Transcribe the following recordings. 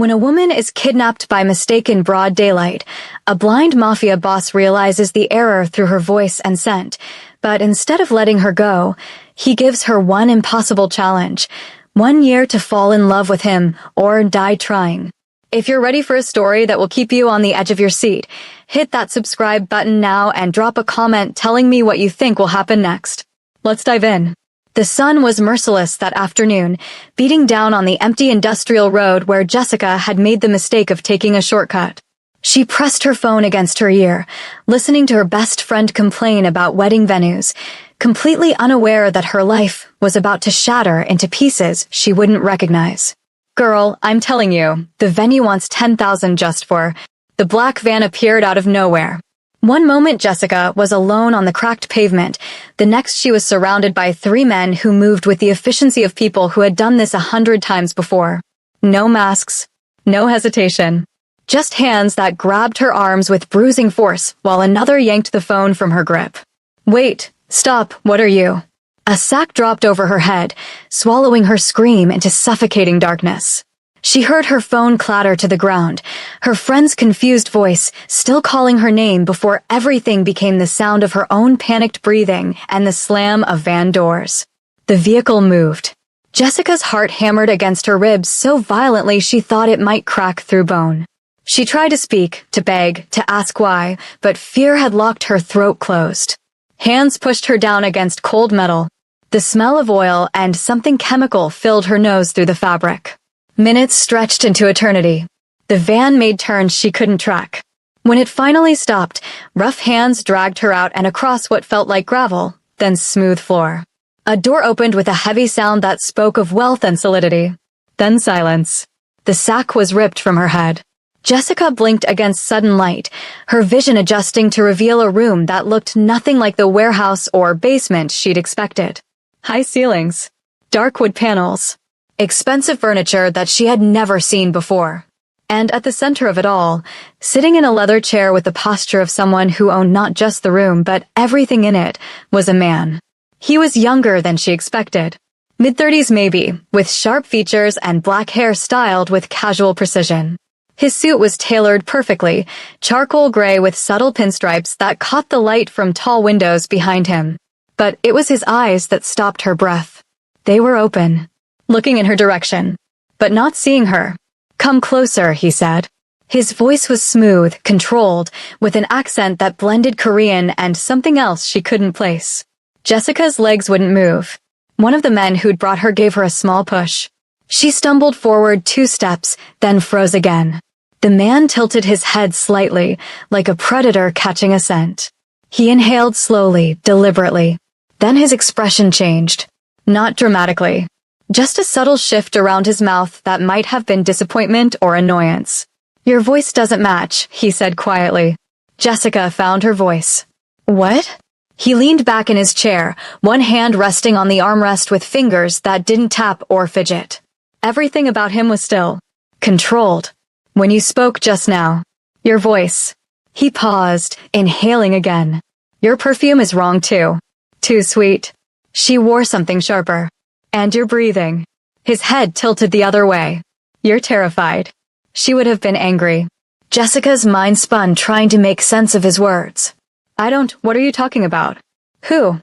When a woman is kidnapped by mistake in broad daylight, a blind mafia boss realizes the error through her voice and scent, but instead of letting her go, he gives her one impossible challenge: 1 year to fall in love with him or die trying. If you're ready for a story that will keep you on the edge of your seat, hit that subscribe button now and drop a comment telling me what you think will happen next. Let's dive in. The sun was merciless that afternoon, beating down on the empty industrial road where Jessica had made the mistake of taking a shortcut. She pressed her phone against her ear, listening to her best friend complain about wedding venues, completely unaware that her life was about to shatter into pieces she wouldn't recognize. Girl, I'm telling you, the venue wants 10,000 just for. The black van appeared out of nowhere. One moment Jessica was alone on the cracked pavement, the next she was surrounded by 3 men who moved with the efficiency of people who had done this 100 times before. No masks, no hesitation. Just hands that grabbed her arms with bruising force while another yanked the phone from her grip. Wait, stop, what are you? A sack dropped over her head, swallowing her scream into suffocating darkness. She heard her phone clatter to the ground, her friend's confused voice still calling her name before everything became the sound of her own panicked breathing and the slam of van doors. The vehicle moved. Jessica's heart hammered against her ribs so violently she thought it might crack through bone. She tried to speak, to beg, to ask why, but fear had locked her throat closed. Hands pushed her down against cold metal. The smell of oil and something chemical filled her nose through the fabric. Minutes stretched into eternity. The van made turns she couldn't track. When it finally stopped, rough hands dragged her out and across what felt like gravel, then smooth floor. A door opened with a heavy sound that spoke of wealth and solidity. Then silence. The sack was ripped from her head. Jessica blinked against sudden light, her vision adjusting to reveal a room that looked nothing like the warehouse or basement she'd expected. High ceilings, dark wood panels, expensive furniture that she had never seen before. And at the center of it all, sitting in a leather chair with the posture of someone who owned not just the room but everything in it, was a man. He was younger than she expected. Mid-30s maybe, with sharp features and black hair styled with casual precision. His suit was tailored perfectly, charcoal gray with subtle pinstripes that caught the light from tall windows behind him. But it was his eyes that stopped her breath. They were open, looking in her direction, but not seeing her. "Come closer," he said. His voice was smooth, controlled, with an accent that blended Korean and something else she couldn't place. Jessica's legs wouldn't move. One of the men who'd brought her gave her a small push. She stumbled forward 2 steps, then froze again. The man tilted his head slightly, like a predator catching a scent. He inhaled slowly, deliberately. Then his expression changed. Not dramatically. Just a subtle shift around his mouth that might have been disappointment or annoyance. "Your voice doesn't match," he said quietly. Jessica found her voice. "What?" He leaned back in his chair, one hand resting on the armrest with fingers that didn't tap or fidget. Everything about him was still. Controlled. "When you spoke just now. Your voice." He paused, inhaling again. "Your perfume is wrong too. Too sweet." She wore something sharper. "And your breathing." His head tilted the other way. "You're terrified." She would have been angry. Jessica's mind spun trying to make sense of his words. What are you talking about? Who?"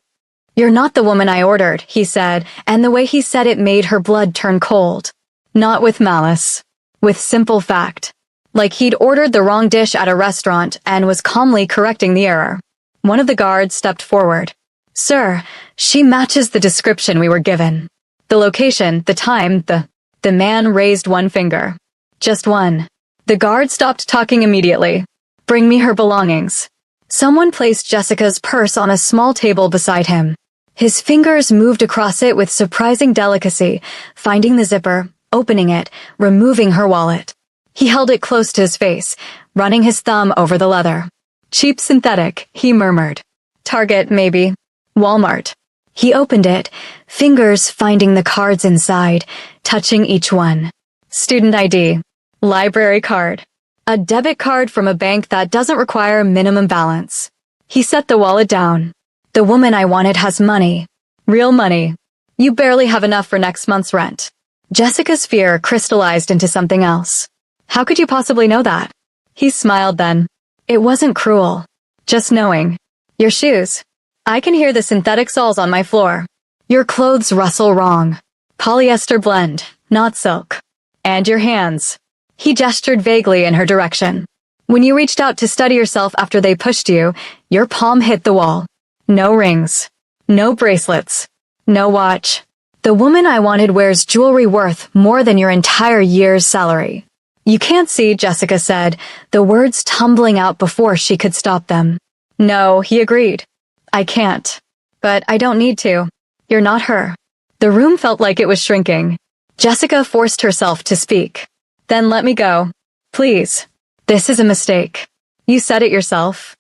"You're not the woman I ordered," he said, and the way he said it made her blood turn cold. Not with malice. With simple fact. Like he'd ordered the wrong dish at a restaurant and was calmly correcting the error. One of the guards stepped forward. "Sir, she matches the description we were given. The location, the time, the man raised one finger. Just one." The guard stopped talking immediately. "Bring me her belongings." Someone placed Jessica's purse on a small table beside him. His fingers moved across it with surprising delicacy, finding the zipper, opening it, removing her wallet. He held it close to his face, running his thumb over the leather. "Cheap synthetic," he murmured. "Target, maybe. Walmart." He opened it, fingers finding the cards inside, touching each one. Student ID. Library card. A debit card from a bank that doesn't require minimum balance. He set the wallet down. "The woman I wanted has money. Real money. You barely have enough for next month's rent." Jessica's fear crystallized into something else. How could you possibly know that? He smiled then. It wasn't cruel. Just knowing. Your shoes. I can hear the synthetic soles on my floor. Your clothes rustle wrong. Polyester blend, not silk. And your hands. He gestured vaguely in her direction. When you reached out to study yourself after they pushed you, your palm hit the wall. No rings. No bracelets. No watch. The woman I wanted wears jewelry worth more than your entire year's salary. You can't see, Jessica said, the words tumbling out before she could stop them. No, he agreed. I can't. But I don't need to. You're not her. The room felt like it was shrinking. Jessica forced herself to speak. Then let me go. Please. This is a mistake. You said it yourself.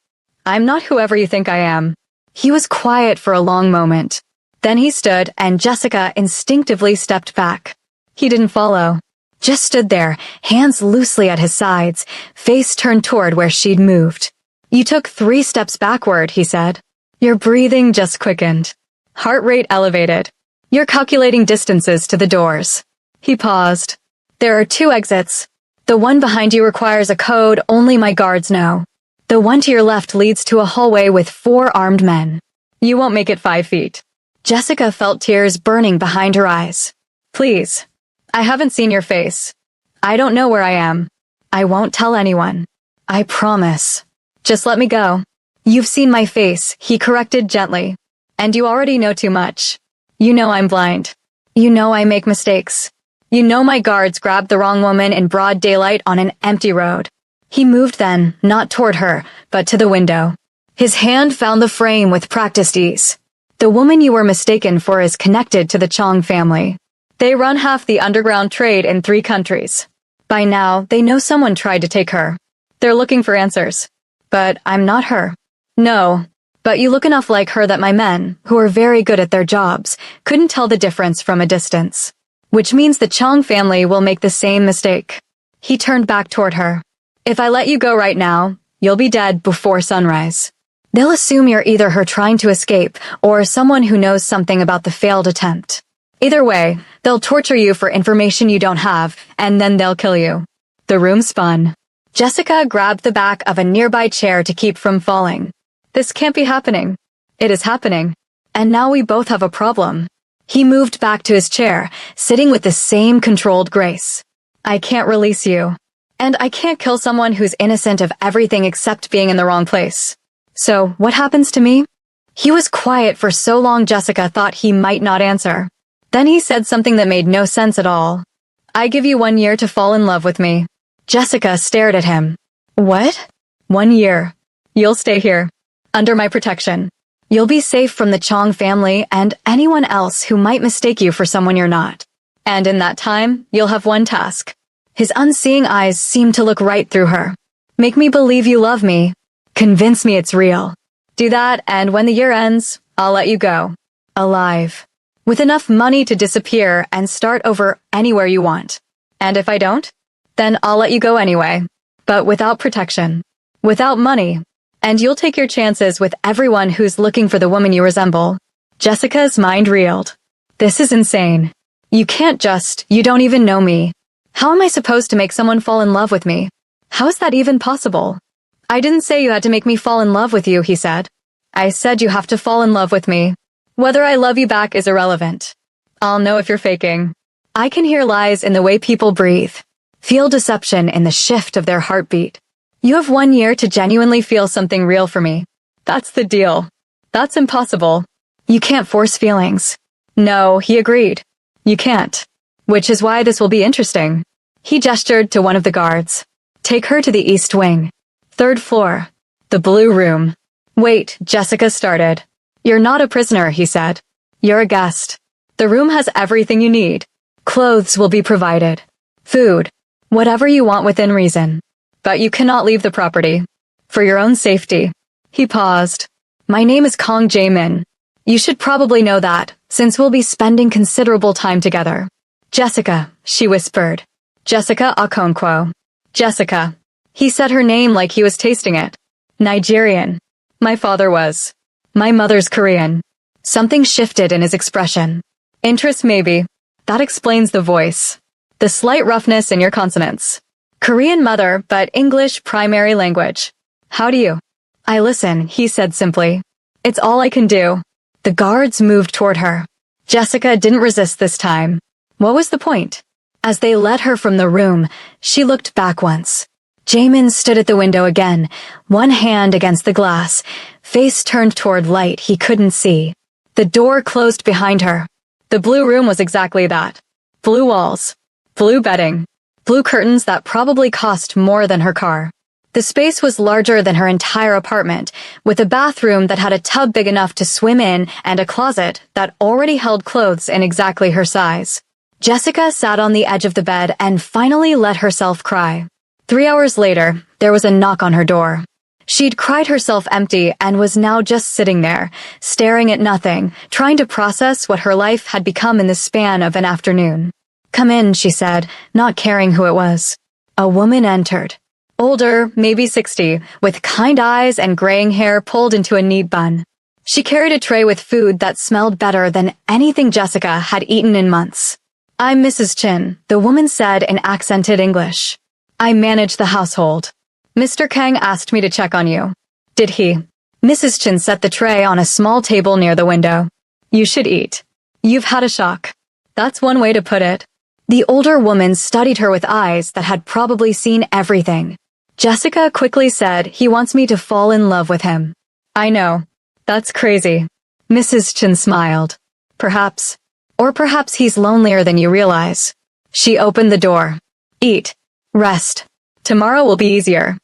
I'm not whoever you think I am. He was quiet for a long moment. Then he stood and Jessica instinctively stepped back. He didn't follow. Just stood there, hands loosely at his sides, face turned toward where she'd moved. You took 3 steps backward, he said. Your breathing just quickened. Heart rate elevated. You're calculating distances to the doors. He paused. There are 2 exits. The one behind you requires a code only my guards know. The one to your left leads to a hallway with 4 armed men. You won't make it 5 feet. Jessica felt tears burning behind her eyes. Please. I haven't seen your face. I don't know where I am. I won't tell anyone. I promise. Just let me go. You've seen my face, he corrected gently. And you already know too much. You know I'm blind. You know I make mistakes. You know my guards grabbed the wrong woman in broad daylight on an empty road. He moved then, not toward her, but to the window. His hand found the frame with practiced ease. The woman you were mistaken for is connected to the Chong family. They run half the underground trade in 3 countries. By now, they know someone tried to take her. They're looking for answers. But I'm not her. No. But you look enough like her that my men, who are very good at their jobs, couldn't tell the difference from a distance. Which means the Chong family will make the same mistake. He turned back toward her. If I let you go right now, you'll be dead before sunrise. They'll assume you're either her trying to escape or someone who knows something about the failed attempt. Either way, they'll torture you for information you don't have, and then they'll kill you. The room spun. Jessica grabbed the back of a nearby chair to keep from falling. This can't be happening. It is happening. And now we both have a problem. He moved back to his chair, sitting with the same controlled grace. I can't release you. And I can't kill someone who's innocent of everything except being in the wrong place. So, what happens to me? He was quiet for so long Jessica thought he might not answer. Then he said something that made no sense at all. I give you 1 year to fall in love with me. Jessica stared at him. What? 1 year. You'll stay here. Under my protection. You'll be safe from the Chong family and anyone else who might mistake you for someone you're not. And in that time, you'll have one task. His unseeing eyes seemed to look right through her. Make me believe you love me. Convince me it's real. Do that, and when the year ends, I'll let you go. Alive. With enough money to disappear and start over anywhere you want. And if I don't, then I'll let you go anyway. But without protection. Without money. And you'll take your chances with everyone who's looking for the woman you resemble. Jessica's mind reeled. This is insane. You don't even know me. How am I supposed to make someone fall in love with me? How is that even possible? I didn't say you had to make me fall in love with you, he said. I said you have to fall in love with me. Whether I love you back is irrelevant. I'll know if you're faking. I can hear lies in the way people breathe. Feel deception in the shift of their heartbeat. You have 1 year to genuinely feel something real for me. That's the deal. That's impossible. You can't force feelings. No, he agreed. You can't. Which is why this will be interesting. He gestured to one of the guards. Take her to the east wing. 3rd floor. The blue room. Wait, Jessica started. You're not a prisoner, he said. You're a guest. The room has everything you need. Clothes will be provided. Food. Whatever you want within reason. But you cannot leave the property. For your own safety. He paused. My name is Kong Jae-min. You should probably know that, since we'll be spending considerable time together. Jessica, she whispered. Jessica Okonkwo. Jessica. He said her name like he was tasting it. Nigerian. My father was. My mother's Korean. Something shifted in his expression. Interest maybe. That explains the voice. The slight roughness in your consonants. Korean mother, but English primary language. How do you? I listen, he said simply. It's all I can do. The guards moved toward her. Jessica didn't resist this time. What was the point? As they led her from the room, she looked back once. Jamin stood at the window again, one hand against the glass, face turned toward light he couldn't see. The door closed behind her. The blue room was exactly that. Blue walls, blue bedding, blue curtains that probably cost more than her car. The space was larger than her entire apartment, with a bathroom that had a tub big enough to swim in and a closet that already held clothes in exactly her size. Jessica sat on the edge of the bed and finally let herself cry. 3 hours later, there was a knock on her door. She'd cried herself empty and was now just sitting there, staring at nothing, trying to process what her life had become in the span of an afternoon. "Come in," she said, not caring who it was. A woman entered. Older, maybe 60, with kind eyes and graying hair pulled into a neat bun. She carried a tray with food that smelled better than anything Jessica had eaten in months. "I'm Mrs. Chin," the woman said in accented English. "I manage the household. Mr. Kang asked me to check on you." "Did he?" Mrs. Chin set the tray on a small table near the window. "You should eat. You've had a shock." That's one way to put it. The older woman studied her with eyes that had probably seen everything. Jessica quickly said, "He wants me to fall in love with him." "I know. That's crazy." Mrs. Chin smiled. "Perhaps. Or perhaps he's lonelier than you realize." She opened the door. "Eat. Rest. Tomorrow will be easier."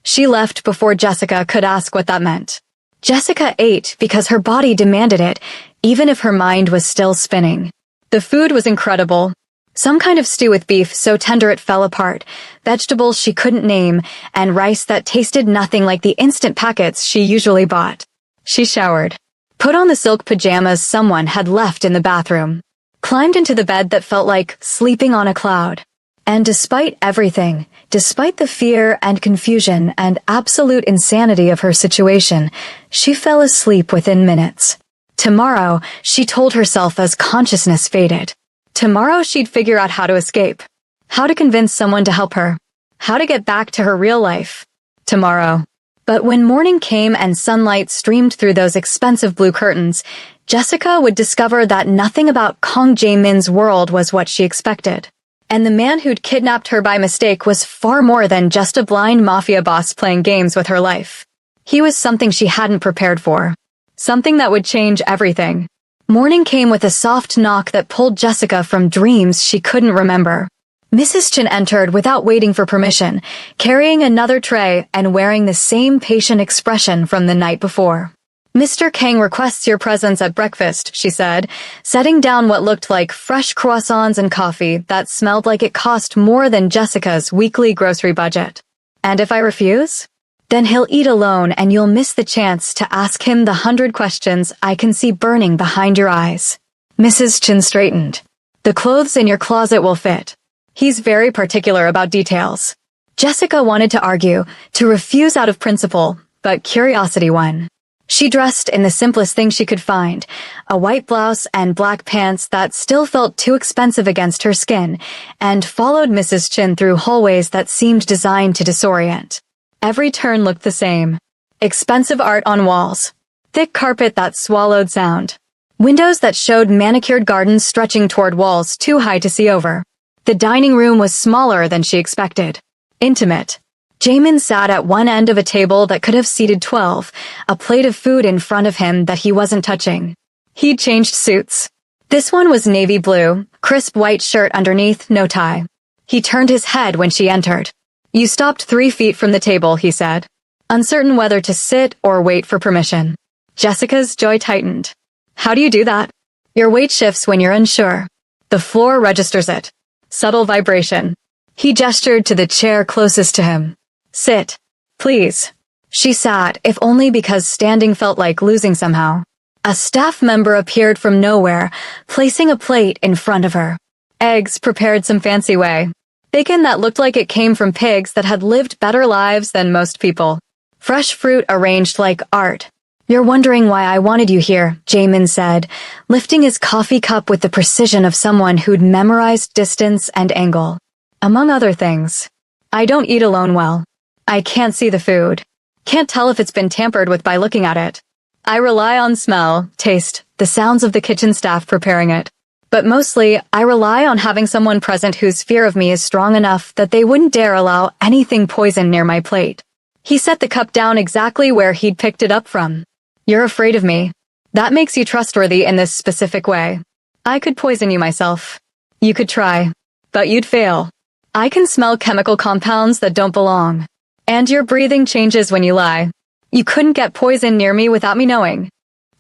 She left before Jessica could ask what that meant. Jessica ate because her body demanded it, even if her mind was still spinning. The food was incredible. Some kind of stew with beef so tender it fell apart, vegetables she couldn't name, and rice that tasted nothing like the instant packets she usually bought. She showered, put on the silk pajamas someone had left in the bathroom, climbed into the bed that felt like sleeping on a cloud. And despite everything, despite the fear and confusion and absolute insanity of her situation, she fell asleep within minutes. Tomorrow, she told herself as consciousness faded. Tomorrow she'd figure out how to escape, how to convince someone to help her, how to get back to her real life. Tomorrow. But when morning came and sunlight streamed through those expensive blue curtains, Jessica would discover that nothing about Kang Jae-min's world was what she expected. And the man who'd kidnapped her by mistake was far more than just a blind mafia boss playing games with her life. He was something she hadn't prepared for. Something that would change everything. Morning came with a soft knock that pulled Jessica from dreams she couldn't remember. Mrs. Chin entered without waiting for permission, carrying another tray and wearing the same patient expression from the night before. "Mr. Kang requests your presence at breakfast," she said, setting down what looked like fresh croissants and coffee that smelled like it cost more than Jessica's weekly grocery budget. "And if I refuse? Then he'll eat alone and you'll miss the chance to ask him the 100 questions I can see burning behind your eyes." Mrs. Chin straightened. "The clothes in your closet will fit. He's very particular about details." Jessica wanted to argue, to refuse out of principle, but curiosity won. She dressed in the simplest thing she could find, a white blouse and black pants that still felt too expensive against her skin, and followed Mrs. Chin through hallways that seemed designed to disorient. Every turn looked the same. Expensive art on walls. Thick carpet that swallowed sound. Windows that showed manicured gardens stretching toward walls too high to see over. The dining room was smaller than she expected. Intimate. Jamin sat at one end of a table that could have seated 12, a plate of food in front of him that he wasn't touching. He'd changed suits. This one was navy blue, crisp white shirt underneath, no tie. He turned his head when she entered. "You stopped 3 feet from the table," he said, uncertain whether to sit or wait for permission. Jessica's jaw tightened. "How do you do that?" "Your weight shifts when you're unsure. The floor registers it. Subtle vibration." He gestured to the chair closest to him. "Sit. Please." She sat, if only because standing felt like losing somehow. A staff member appeared from nowhere, placing a plate in front of her. Eggs prepared some fancy way. Bacon that looked like it came from pigs that had lived better lives than most people. Fresh fruit arranged like art. "You're wondering why I wanted you here," Jamin said, lifting his coffee cup with the precision of someone who'd memorized distance and angle. "Among other things." I don't eat alone well. I can't see the food. Can't tell if it's been tampered with by looking at it. I rely on smell, taste, the sounds of the kitchen staff preparing it. But mostly, I rely on having someone present whose fear of me is strong enough that they wouldn't dare allow anything poison near my plate. He set the cup down exactly where he'd picked it up from. You're afraid of me. That makes you trustworthy in this specific way. I could poison you myself. You could try. But you'd fail. I can smell chemical compounds that don't belong. And your breathing changes when you lie. You couldn't get poison near me without me knowing.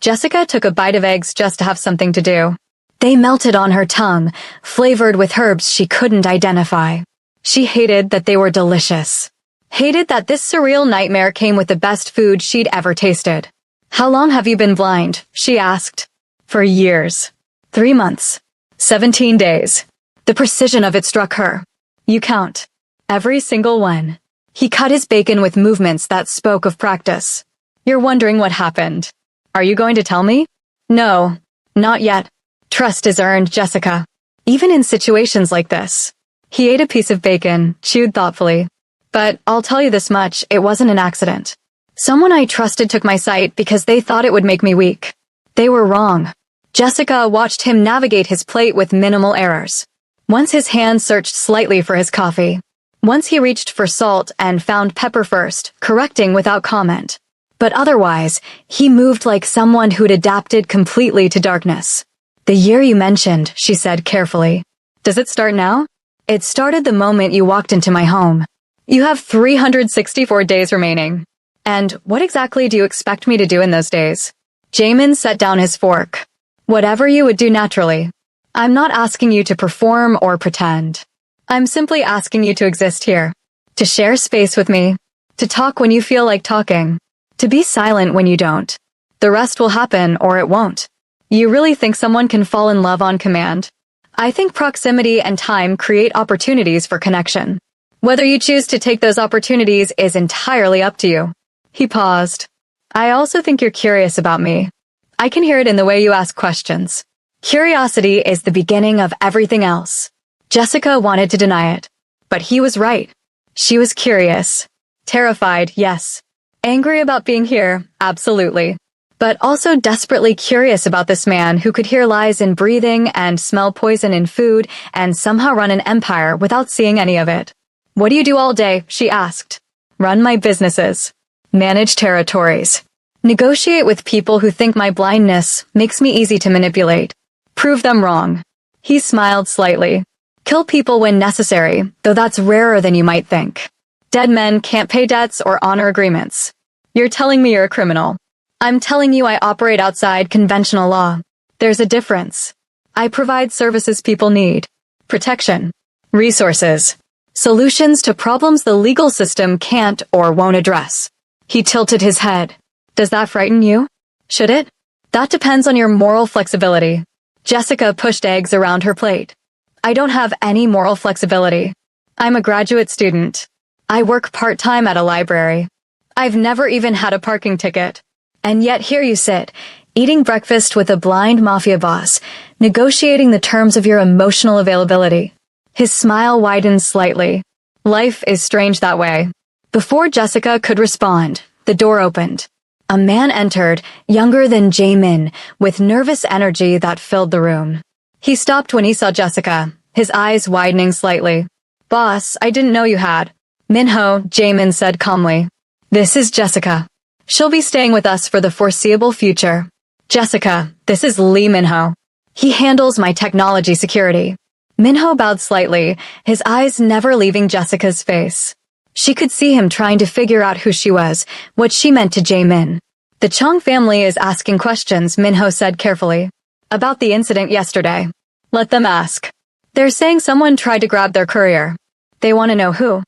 Jessica took a bite of eggs just to have something to do. They melted on her tongue, flavored with herbs she couldn't identify. She hated that they were delicious. Hated that this surreal nightmare came with the best food she'd ever tasted. How long have you been blind? She asked. For years. 3 months. 17 days. The precision of it struck her. You count. Every single one. He cut his bacon with movements that spoke of practice. You're wondering what happened. Are you going to tell me? No. Not yet. Trust is earned, Jessica. Even in situations like this. He ate a piece of bacon, chewed thoughtfully. But I'll tell you this much, it wasn't an accident. Someone I trusted took my sight because they thought it would make me weak. They were wrong. Jessica watched him navigate his plate with minimal errors. Once his hand searched slightly for his coffee. Once he reached for salt and found pepper first, correcting without comment. But otherwise, he moved like someone who'd adapted completely to darkness. The year you mentioned, she said carefully. Does it start now? It started the moment you walked into my home. You have 364 days remaining. And what exactly do you expect me to do in those days? Jamin set down his fork. Whatever you would do naturally. I'm not asking you to perform or pretend. I'm simply asking you to exist here. To share space with me. To talk when you feel like talking. To be silent when you don't. The rest will happen or it won't. You really think someone can fall in love on command? I think proximity and time create opportunities for connection. Whether you choose to take those opportunities is entirely up to you. He paused. I also think you're curious about me. I can hear it in the way you ask questions. Curiosity is the beginning of everything else. Jessica wanted to deny it. But he was right. She was curious. Terrified, yes. Angry about being here, absolutely. But also desperately curious about this man who could hear lies in breathing and smell poison in food and somehow run an empire without seeing any of it. What do you do all day? She asked. Run my businesses. Manage territories. Negotiate with people who think my blindness makes me easy to manipulate. Prove them wrong. He smiled slightly. Kill people when necessary, though that's rarer than you might think. Dead men can't pay debts or honor agreements. You're telling me you're a criminal. I'm telling you I operate outside conventional law. There's a difference. I provide services people need. Protection. Resources. Solutions to problems the legal system can't or won't address. He tilted his head. Does that frighten you? Should it? That depends on your moral flexibility. Jessica pushed eggs around her plate. I don't have any moral flexibility. I'm a graduate student. I work part-time at a library. I've never even had a parking ticket. And yet here you sit, eating breakfast with a blind mafia boss, negotiating the terms of your emotional availability. His smile widened slightly. Life is strange that way. Before Jessica could respond, the door opened. A man entered, younger than Jamin, with nervous energy that filled the room. He stopped when he saw Jessica, his eyes widening slightly. Boss, I didn't know you had. Minho, Jamin said calmly. This is Jessica. She'll be staying with us for the foreseeable future. Jessica, this is Lee Minho. He handles my technology security. Minho bowed slightly, his eyes never leaving Jessica's face. She could see him trying to figure out who she was, what she meant to Jamin. The Chung family is asking questions, Minho said carefully. About the incident yesterday. Let them ask. They're saying someone tried to grab their courier. They want to know who.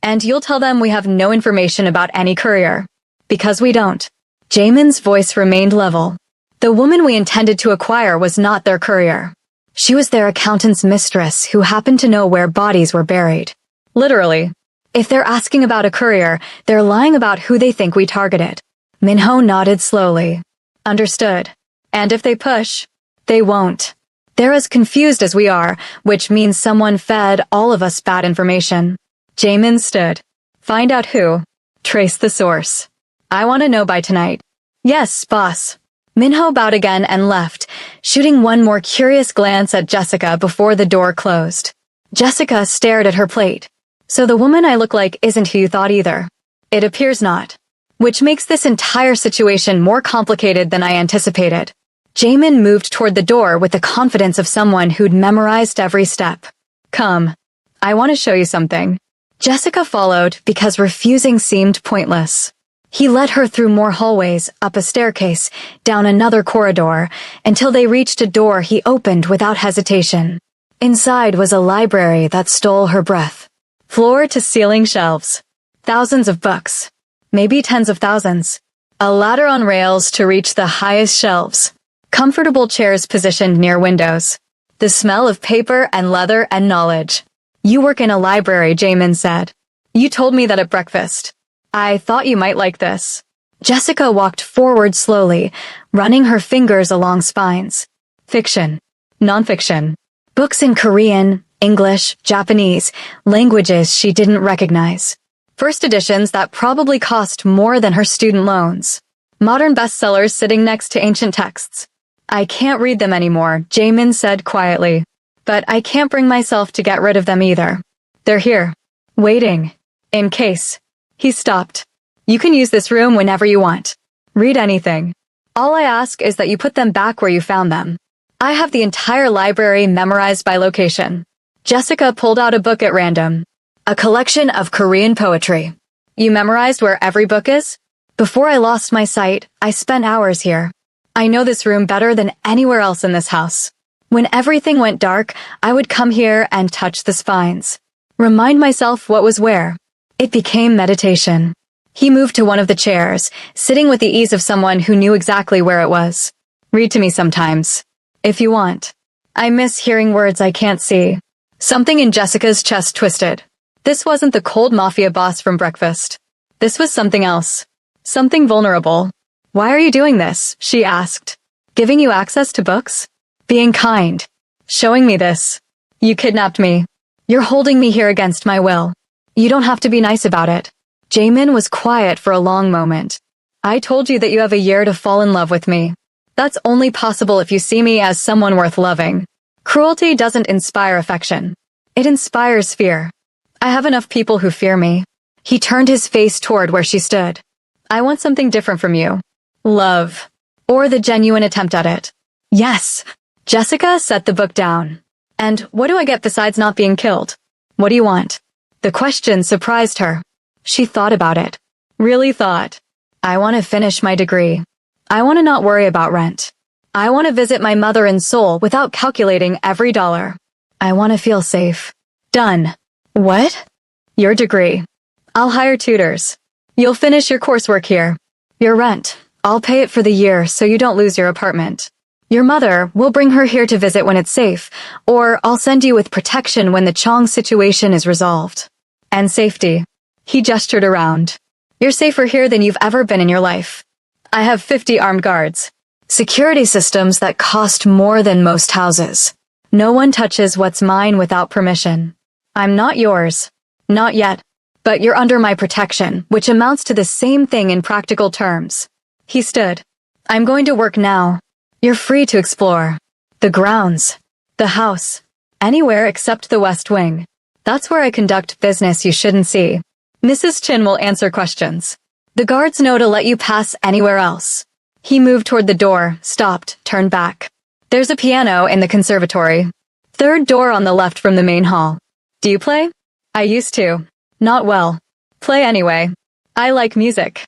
And you'll tell them we have no information about any courier. Because we don't. Jamin's voice remained level. The woman we intended to acquire was not their courier. She was their accountant's mistress who happened to know where bodies were buried. Literally. If they're asking about a courier, they're lying about who they think we targeted. Minho nodded slowly. Understood. And if they push, they won't. They're as confused as we are, which means someone fed all of us bad information. Jaemin stood. Find out who. Trace the source. I want to know by tonight. Yes, boss. Minho bowed again and left, shooting one more curious glance at Jessica before the door closed. Jessica stared at her plate. So the woman I look like isn't who you thought either. It appears not. Which makes this entire situation more complicated than I anticipated. Jaemin moved toward the door with the confidence of someone who'd memorized every step. Come. I want to show you something. Jessica followed because refusing seemed pointless. He led her through more hallways, up a staircase, down another corridor, until they reached a door he opened without hesitation. Inside was a library that stole her breath. Floor-to-ceiling shelves. Thousands of books. Maybe tens of thousands. A ladder on rails to reach the highest shelves. Comfortable chairs positioned near windows. The smell of paper and leather and knowledge. You work in a library, Jaemin said. You told me that at breakfast. I thought you might like this. Jessica walked forward slowly, running her fingers along spines. Fiction. Nonfiction. Books in Korean, English, Japanese, languages she didn't recognize. First editions that probably cost more than her student loans. Modern bestsellers sitting next to ancient texts. I can't read them anymore, Jaemin said quietly. But I can't bring myself to get rid of them either. They're here. Waiting. In case. He stopped. You can use this room whenever you want. Read anything. All I ask is that you put them back where you found them. I have the entire library memorized by location. Jessica pulled out a book at random. A collection of Korean poetry. You memorized where every book is? Before I lost my sight, I spent hours here. I know this room better than anywhere else in this house. When everything went dark, I would come here and touch the spines. Remind myself what was where. It became meditation. He moved to one of the chairs, sitting with the ease of someone who knew exactly where it was. Read to me sometimes. If you want. I miss hearing words I can't see. Something in Jessica's chest twisted. This wasn't the cold Mafia boss from breakfast. This was something else. Something vulnerable. Why are you doing this? She asked. Giving you access to books? Being kind. Showing me this. You kidnapped me. You're holding me here against my will. You don't have to be nice about it. Jaemin was quiet for a long moment. I told you that you have a year to fall in love with me. That's only possible if you see me as someone worth loving. Cruelty doesn't inspire affection. It inspires fear. I have enough people who fear me. He turned his face toward where she stood. I want something different from you. Love. Or the genuine attempt at it. Yes. Jessica set the book down. And what do I get besides not being killed? What do you want? The question surprised her. She thought about it. Really thought. I want to finish my degree. I want to not worry about rent. I want to visit my mother in Seoul without calculating every dollar. I want to feel safe. Done. What? Your degree. I'll hire tutors. You'll finish your coursework here. Your rent. I'll pay it for the year so you don't lose your apartment. Your mother, we'll bring her here to visit when it's safe, or I'll send you with protection when the Chong situation is resolved. And safety. He gestured around. You're safer here than you've ever been in your life. I have 50 armed guards. Security systems that cost more than most houses. No one touches what's mine without permission. I'm not yours. Not yet. But you're under my protection, which amounts to the same thing in practical terms. He stood. I'm going to work now. You're free to explore. The grounds. The house. Anywhere except the West Wing. That's where I conduct business you shouldn't see. Mrs. Chin will answer questions. The guards know to let you pass anywhere else. He moved toward the door, stopped, turned back. There's a piano in the conservatory. Third door on the left from the main hall. Do you play? I used to. Not well. Play anyway. I like music.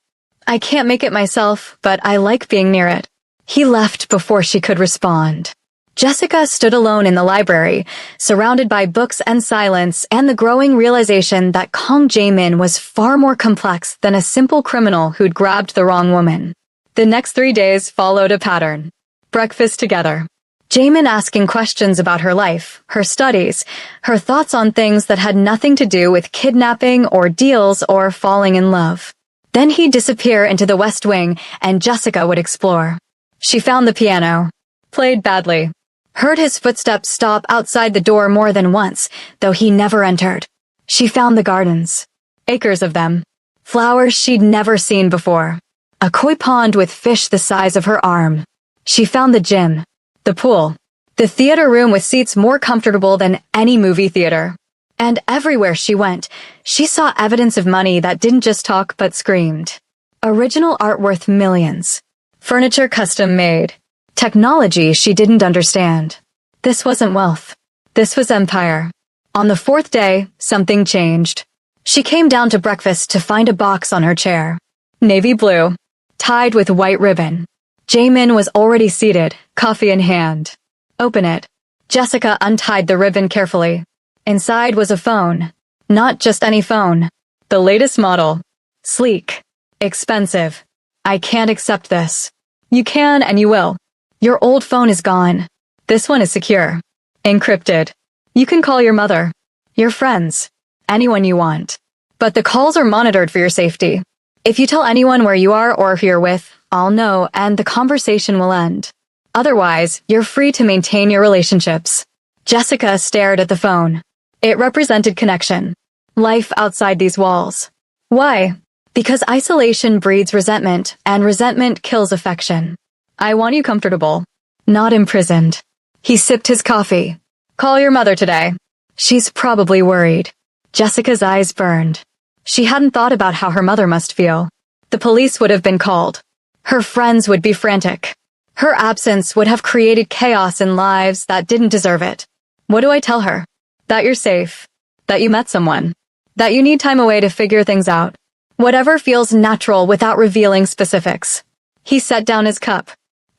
I can't make it myself, but I like being near it. He left before she could respond. Jessica stood alone in the library, surrounded by books and silence and the growing realization that Kong Jae-min was far more complex than a simple criminal who'd grabbed the wrong woman. The next 3 days followed a pattern. Breakfast together. Jaemin asking questions about her life, her studies, her thoughts on things that had nothing to do with kidnapping or deals or falling in love. Then he'd disappear into the West Wing and Jessica would explore. She found the piano. Played badly. Heard his footsteps stop outside the door more than once, though he never entered. She found the gardens. Acres of them. Flowers she'd never seen before. A koi pond with fish the size of her arm. She found the gym. The pool. The theater room with seats more comfortable than any movie theater. And everywhere she went, she saw evidence of money that didn't just talk but screamed. Original art worth millions. Furniture custom made. Technology she didn't understand. This wasn't wealth. This was empire. On the fourth day, something changed. She came down to breakfast to find a box on her chair. Navy blue. Tied with white ribbon. Jaemin was already seated, coffee in hand. Open it. Jessica untied the ribbon carefully. Inside was a phone. Not just any phone. The latest model. Sleek. Expensive. I can't accept this. You can and you will. Your old phone is gone. This one is secure. Encrypted. You can call your mother. Your friends. Anyone you want. But the calls are monitored for your safety. If you tell anyone where you are or who you're with, I'll know and the conversation will end. Otherwise, you're free to maintain your relationships. Jessica stared at the phone. It represented connection. Life outside these walls. Why? Because isolation breeds resentment, and resentment kills affection. I want you comfortable, not imprisoned. He sipped his coffee. Call your mother today. She's probably worried. Jessica's eyes burned. She hadn't thought about how her mother must feel. The police would have been called. Her friends would be frantic. Her absence would have created chaos in lives that didn't deserve it. What do I tell her? That you're safe. That you met someone. That you need time away to figure things out. Whatever feels natural without revealing specifics. He set down his cup.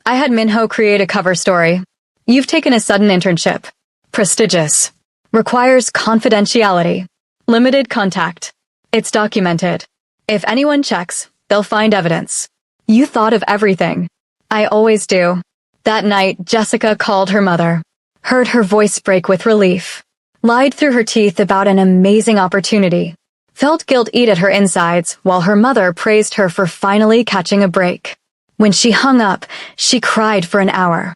I had Minho create a cover story. You've taken a sudden internship. Prestigious. Requires confidentiality. Limited contact. It's documented. If anyone checks, they'll find evidence. You thought of everything. I always do. That night, Jessica called her mother. Heard her voice break with relief. Lied through her teeth about an amazing opportunity. Felt guilt eat at her insides while her mother praised her for finally catching a break. When she hung up, she cried for an hour.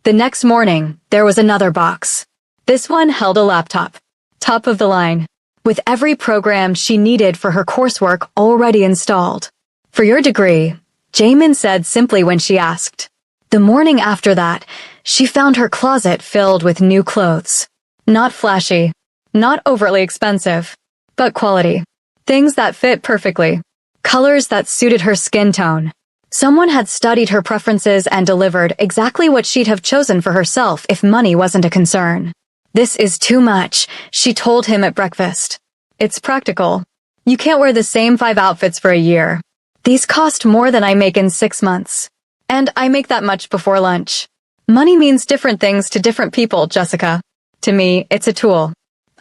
The next morning, there was another box. This one held a laptop. Top of the line. With every program she needed for her coursework already installed. For your degree, Jaemin said simply when she asked. The morning after that, she found her closet filled with new clothes. Not flashy. Not overtly expensive. But quality. Things that fit perfectly. Colors that suited her skin tone. Someone had studied her preferences and delivered exactly what she'd have chosen for herself if money wasn't a concern. This is too much, she told him at breakfast. It's practical. You can't wear the same 5 outfits for a year. These cost more than I make in 6 months. And I make that much before lunch. Money means different things to different people, Jessica. To me, it's a tool.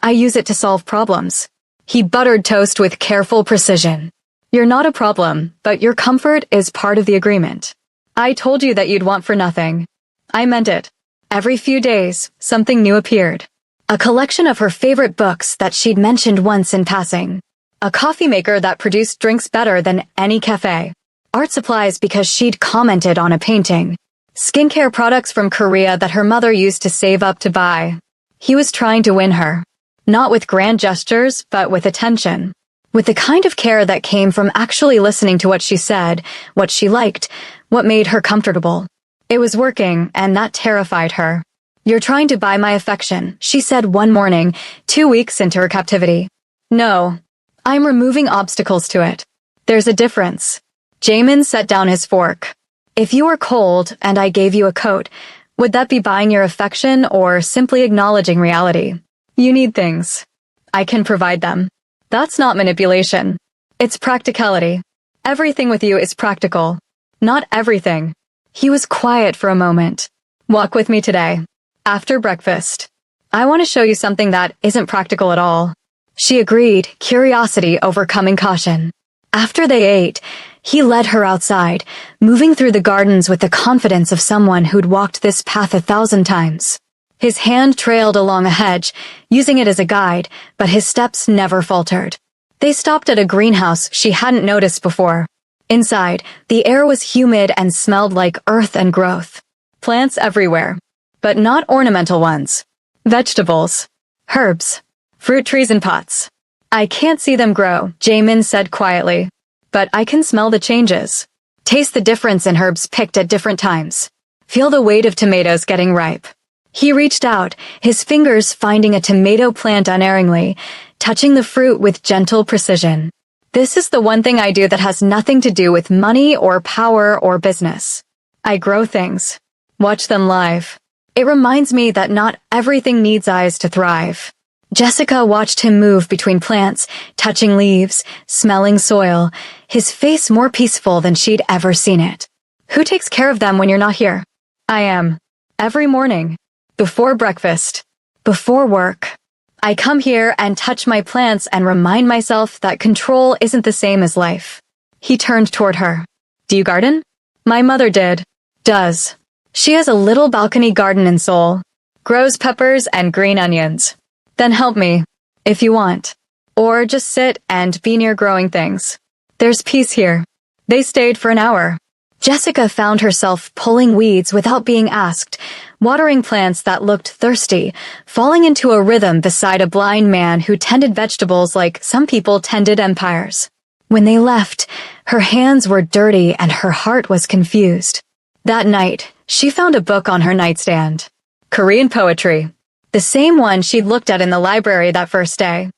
I use it to solve problems. He buttered toast with careful precision. You're not a problem, but your comfort is part of the agreement. I told you that you'd want for nothing. I meant it. Every few days, something new appeared. A collection of her favorite books that she'd mentioned once in passing. A coffee maker that produced drinks better than any cafe. Art supplies because she'd commented on a painting. Skincare products from Korea that her mother used to save up to buy. He was trying to win her. Not with grand gestures, but with attention. With the kind of care that came from actually listening to what she said, what she liked, what made her comfortable. It was working, and that terrified her. You're trying to buy my affection, she said one morning, 2 weeks into her captivity. No. I'm removing obstacles to it. There's a difference. Jaemin set down his fork. If you were cold and I gave you a coat, would that be buying your affection or simply acknowledging reality? You need things. I can provide them. That's not manipulation. It's practicality. Everything with you is practical. Not everything. He was quiet for a moment. Walk with me today. After breakfast. I want to show you something that isn't practical at all. She agreed, curiosity overcoming caution. After they ate, he led her outside, moving through the gardens with the confidence of someone who'd walked this path 1,000 times. His hand trailed along a hedge, using it as a guide, but his steps never faltered. They stopped at a greenhouse she hadn't noticed before. Inside, the air was humid and smelled like earth and growth. Plants everywhere, but not ornamental ones. Vegetables. Herbs. Fruit trees in pots. I can't see them grow, Jamin said quietly. But I can smell the changes. Taste the difference in herbs picked at different times. Feel the weight of tomatoes getting ripe. He reached out, his fingers finding a tomato plant unerringly, touching the fruit with gentle precision. This is the one thing I do that has nothing to do with money or power or business. I grow things. Watch them live. It reminds me that not everything needs eyes to thrive. Jessica watched him move between plants, touching leaves, smelling soil, his face more peaceful than she'd ever seen it. Who takes care of them when you're not here? I am. Every morning. Before breakfast. Before work. I come here and touch my plants and remind myself that control isn't the same as life. He turned toward her. Do you garden? My mother did. Does. She has a little balcony garden in Seoul. Grows peppers and green onions. Then help me, if you want. Or just sit and be near growing things. There's peace here. They stayed for an hour. Jessica found herself pulling weeds without being asked, watering plants that looked thirsty, falling into a rhythm beside a blind man who tended vegetables like some people tended empires. When they left, her hands were dirty and her heart was confused. That night, she found a book on her nightstand. Korean poetry. The same one she'd looked at in the library that first day.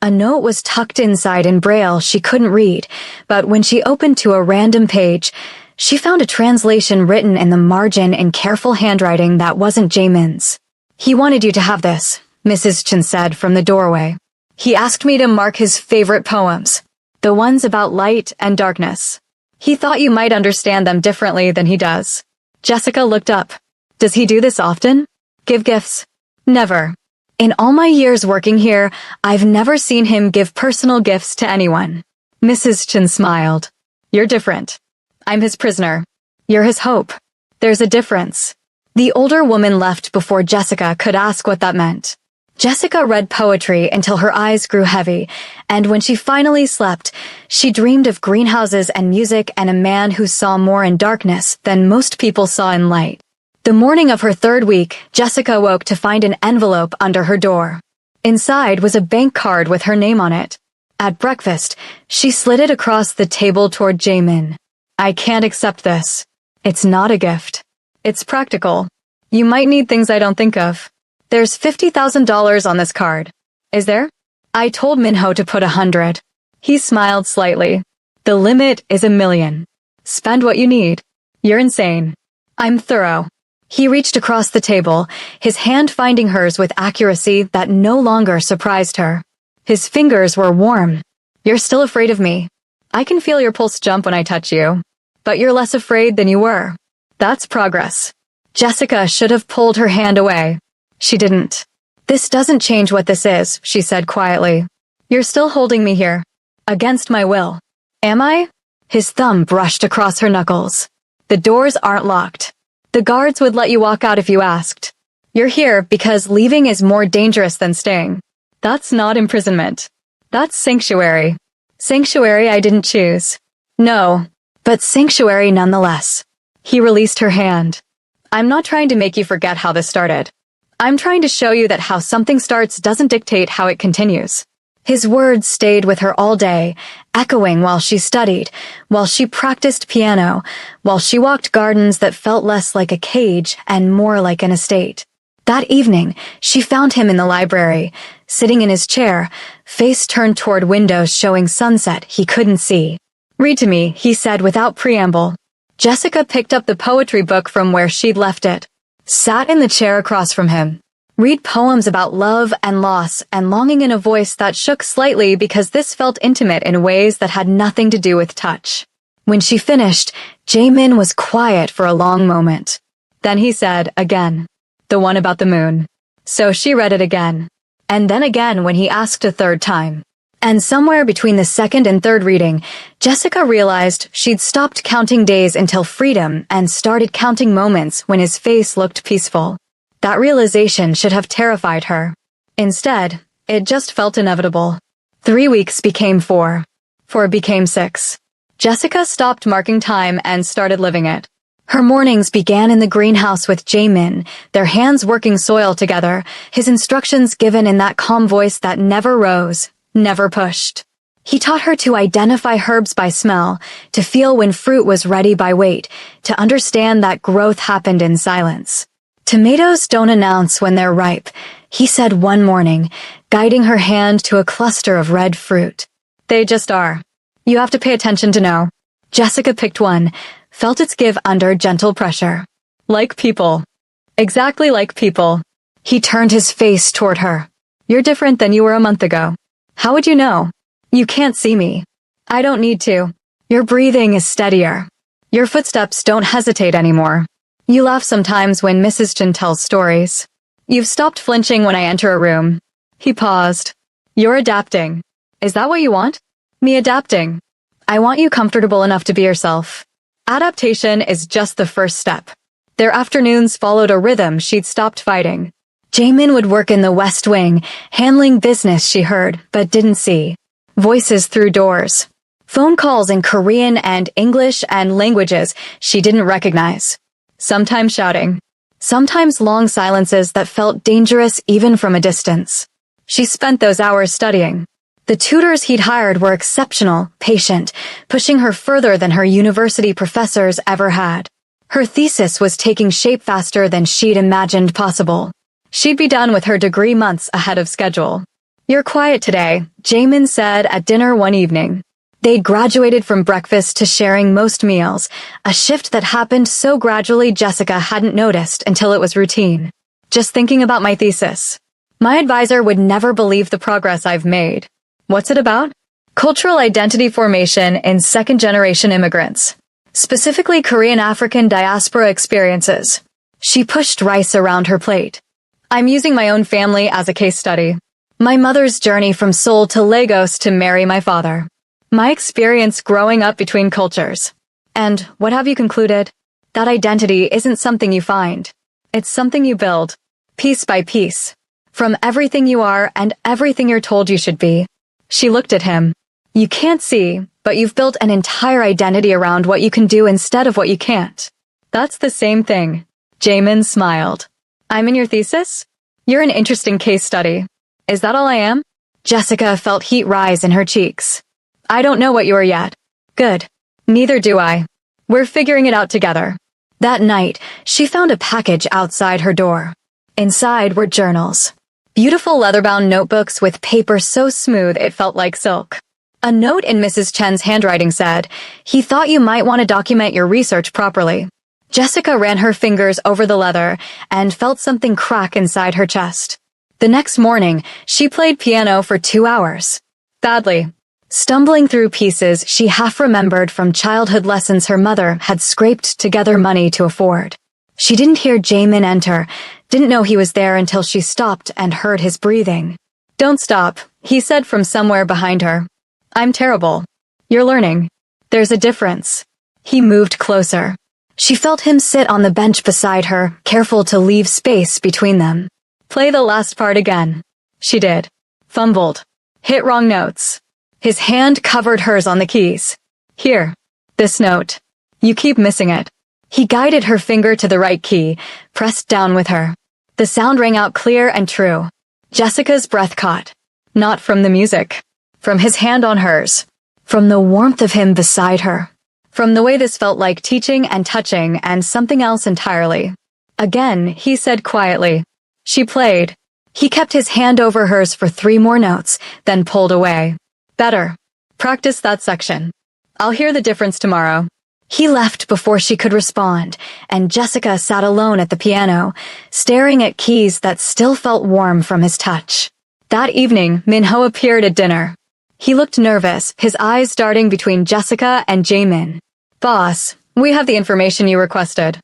A note was tucked inside in Braille she couldn't read, but when she opened to a random page, she found a translation written in the margin in careful handwriting that wasn't Jamin's. He wanted you to have this, Mrs. Chen said from the doorway. He asked me to mark his favorite poems, the ones about light and darkness. He thought you might understand them differently than he does. Jessica looked up. Does he do this often? Give gifts? Never. In all my years working here, I've never seen him give personal gifts to anyone. Mrs. Chen smiled. You're different. I'm his prisoner. You're his hope. There's a difference. The older woman left before Jessica could ask what that meant. Jessica read poetry until her eyes grew heavy, and when she finally slept, she dreamed of greenhouses and music and a man who saw more in darkness than most people saw in light. The morning of her third week, Jessica woke to find an envelope under her door. Inside was a bank card with her name on it. At breakfast, she slid it across the table toward Jamin. I can't accept this. It's not a gift. It's practical. You might need things I don't think of. There's $50,000 on this card. Is there? I told Minho to put 100. He smiled slightly. The limit is $1 million. Spend what you need. You're insane. I'm thorough. He reached across the table, his hand finding hers with accuracy that no longer surprised her. His fingers were warm. You're still afraid of me. I can feel your pulse jump when I touch you. But you're less afraid than you were. That's progress. Jessica should have pulled her hand away. She didn't. This doesn't change what this is, she said quietly. You're still holding me here. Against my will. Am I? His thumb brushed across her knuckles. The doors aren't locked. The guards would let you walk out if you asked. You're here because leaving is more dangerous than staying. That's not imprisonment. That's sanctuary. Sanctuary I didn't choose. No, but sanctuary nonetheless. He released her hand. I'm not trying to make you forget how this started. I'm trying to show you that how something starts doesn't dictate how it continues. His words stayed with her all day, echoing while she studied, while she practiced piano, while she walked gardens that felt less like a cage and more like an estate. That evening, she found him in the library, sitting in his chair, face turned toward windows showing sunset he couldn't see. Read to me, he said without preamble. Jessica picked up the poetry book from where she'd left it, sat in the chair across from him. Read poems about love and loss and longing in a voice that shook slightly because this felt intimate in ways that had nothing to do with touch. When she finished, Jamin was quiet for a long moment. Then he said, again, the one about the moon. So she read it again. And then again when he asked a third time. And somewhere between the second and third reading, Jessica realized she'd stopped counting days until freedom and started counting moments when his face looked peaceful. That realization should have terrified her. Instead, it just felt inevitable. 3 weeks became 4. 4 became 6. Jessica stopped marking time and started living it. Her mornings began in the greenhouse with Jamin, their hands working soil together, his instructions given in that calm voice that never rose, never pushed. He taught her to identify herbs by smell, to feel when fruit was ready by weight, to understand that growth happened in silence. Tomatoes don't announce when they're ripe, he said one morning, guiding her hand to a cluster of red fruit. They just are. You have to pay attention to know. Jessica picked one, felt its give under gentle pressure. Like people. Exactly like people. He turned his face toward her. You're different than you were a month ago. How would you know? You can't see me. I don't need to. Your breathing is steadier. Your footsteps don't hesitate anymore. You laugh sometimes when Mrs. Chen tells stories. You've stopped flinching when I enter a room. He paused. You're adapting. Is that what you want? Me adapting. I want you comfortable enough to be yourself. Adaptation is just the first step. Their afternoons followed a rhythm she'd stopped fighting. Jaemin would work in the West Wing, handling business she heard but didn't see. Voices through doors. Phone calls in Korean and English and languages she didn't recognize. Sometimes shouting. Sometimes long silences that felt dangerous even from a distance. She spent those hours studying. The tutors he'd hired were exceptional, patient, pushing her further than her university professors ever had. Her thesis was taking shape faster than she'd imagined possible. She'd be done with her degree months ahead of schedule. You're quiet today, Jaemin said at dinner one evening. They'd graduated from breakfast to sharing most meals, a shift that happened so gradually Jessica hadn't noticed until it was routine. Just thinking about my thesis. My advisor would never believe the progress I've made. What's it about? Cultural identity formation in second-generation immigrants. Specifically Korean African diaspora experiences. She pushed rice around her plate. I'm using my own family as a case study. My mother's journey from Seoul to Lagos to marry my father. My experience growing up between cultures. And what have you concluded? That identity isn't something you find. It's something you build, piece by piece. From everything you are and everything you're told you should be. She looked at him. You can't see, but you've built an entire identity around what you can do instead of what you can't. That's the same thing. Jaemin smiled. I'm in your thesis? You're an interesting case study. Is that all I am? Jessica felt heat rise in her cheeks. I don't know what you are yet. Good. Neither do I. We're figuring it out together. That night, she found a package outside her door. Inside were journals. Beautiful leather-bound notebooks with paper so smooth it felt like silk. A note in Mrs. Chen's handwriting said, he thought you might want to document your research properly. Jessica ran her fingers over the leather and felt something crack inside her chest. The next morning, she played piano for 2 hours. Badly. Stumbling through pieces she half remembered from childhood lessons her mother had scraped together money to afford. She didn't hear Jaemin enter, didn't know he was there until she stopped and heard his breathing. Don't stop, he said from somewhere behind her. I'm terrible. You're learning. There's a difference. He moved closer. She felt him sit on the bench beside her, careful to leave space between them. Play the last part again. She did. Fumbled. Hit wrong notes. His hand covered hers on the keys. Here. This note. You keep missing it. He guided her finger to the right key, pressed down with her. The sound rang out clear and true. Jessica's breath caught. Not from the music. From his hand on hers. From the warmth of him beside her. From the way this felt like teaching and touching and something else entirely. Again, he said quietly. She played. He kept his hand over hers for 3 more notes, then pulled away. Better. Practice that section. I'll hear the difference tomorrow. He left before she could respond, and Jessica sat alone at the piano, staring at keys that still felt warm from his touch. That evening, Minho appeared at dinner. He looked nervous, his eyes darting between Jessica and Jaemin. Boss, we have the information you requested.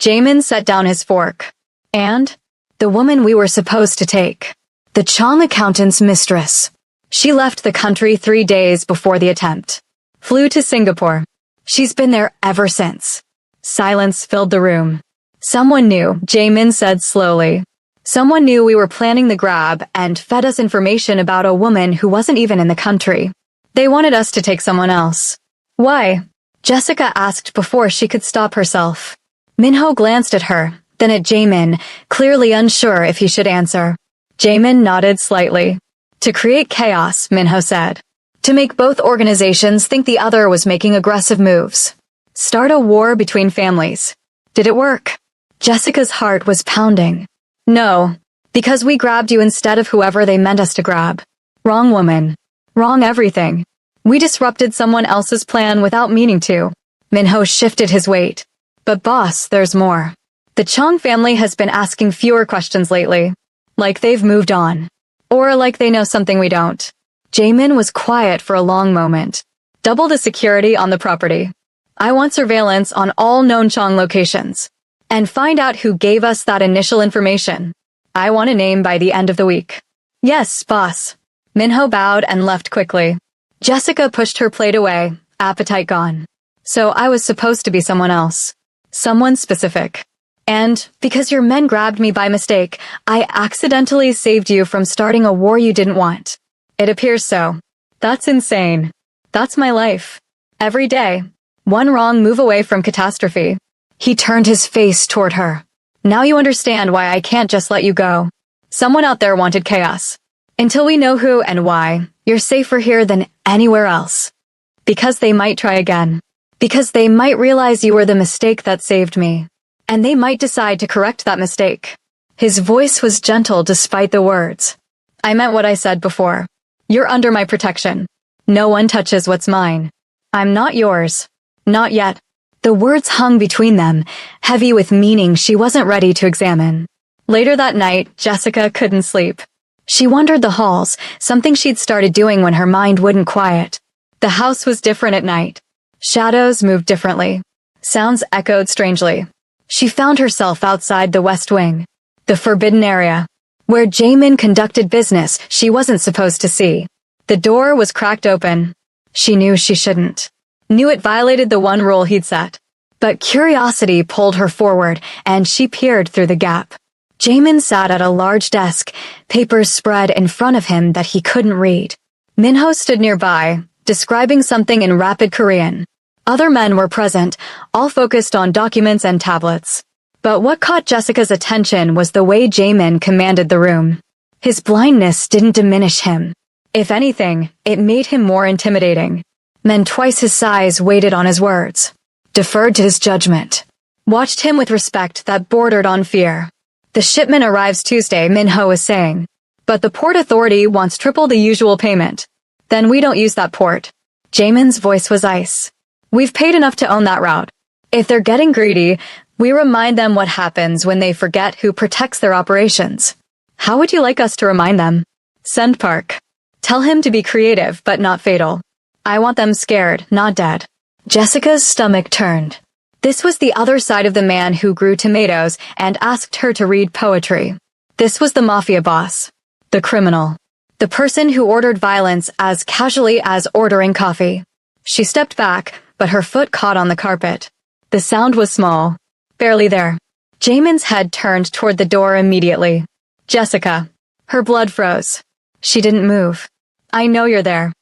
Jaemin set down his fork. And? The woman we were supposed to take. The Chong accountant's mistress. She left the country 3 days before the attempt. Flew to Singapore. She's been there ever since. Silence filled the room. Someone knew, Jaemin said slowly. Someone knew we were planning the grab and fed us information about a woman who wasn't even in the country. They wanted us to take someone else. Why? Jessica asked before she could stop herself. Minho glanced at her, then at Jaemin, clearly unsure if he should answer. Jaemin nodded slightly. To create chaos, Minho said. To make both organizations think the other was making aggressive moves. Start a war between families. Did it work? Jessica's heart was pounding. No, because we grabbed you instead of whoever they meant us to grab. Wrong woman. Wrong everything. We disrupted someone else's plan without meaning to. Minho shifted his weight. But boss, there's more. The Chong family has been asking fewer questions lately. Like they've moved on. Or like they know something we don't. Jaemin was quiet for a long moment. Double the security on the property. I want surveillance on all known Chong locations. And find out who gave us that initial information. I want a name by the end of the week. Yes, boss. Minho bowed and left quickly. Jessica pushed her plate away, appetite gone. So I was supposed to be someone else. Someone specific. And, because your men grabbed me by mistake, I accidentally saved you from starting a war you didn't want. It appears so. That's insane. That's my life. Every day. One wrong move away from catastrophe. He turned his face toward her. Now you understand why I can't just let you go. Someone out there wanted chaos. Until we know who and why, you're safer here than anywhere else. Because they might try again. Because they might realize you were the mistake that saved me. And they might decide to correct that mistake. His voice was gentle despite the words. I meant what I said before. You're under my protection. No one touches what's mine. I'm not yours. Not yet. The words hung between them, heavy with meaning she wasn't ready to examine. Later that night, Jessica couldn't sleep. She wandered the halls, something she'd started doing when her mind wouldn't quiet. The house was different at night. Shadows moved differently. Sounds echoed strangely. She found herself outside the West Wing, the forbidden area, where Jaemin conducted business she wasn't supposed to see. The door was cracked open. She knew she shouldn't. Knew it violated the one rule he'd set. But curiosity pulled her forward, and she peered through the gap. Jaemin sat at a large desk, papers spread in front of him that he couldn't read. Minho stood nearby, describing something in rapid Korean. Other men were present, all focused on documents and tablets. But what caught Jessica's attention was the way Jaemin commanded the room. His blindness didn't diminish him. If anything, it made him more intimidating. Men twice his size waited on his words, deferred to his judgment, watched him with respect that bordered on fear. The shipment arrives Tuesday, Minho was saying. But the port authority wants triple the usual payment. Then we don't use that port. Jaemin's voice was ice. We've paid enough to own that route. If they're getting greedy, we remind them what happens when they forget who protects their operations. How would you like us to remind them? Send Park. Tell him to be creative, but not fatal. I want them scared, not dead. Jessica's stomach turned. This was the other side of the man who grew tomatoes and asked her to read poetry. This was the Mafia boss. The criminal. The person who ordered violence as casually as ordering coffee. She stepped back, but her foot caught on the carpet. The sound was small. Barely there. Jaemin's head turned toward the door immediately. Jessica. Her blood froze. She didn't move. I know you're there.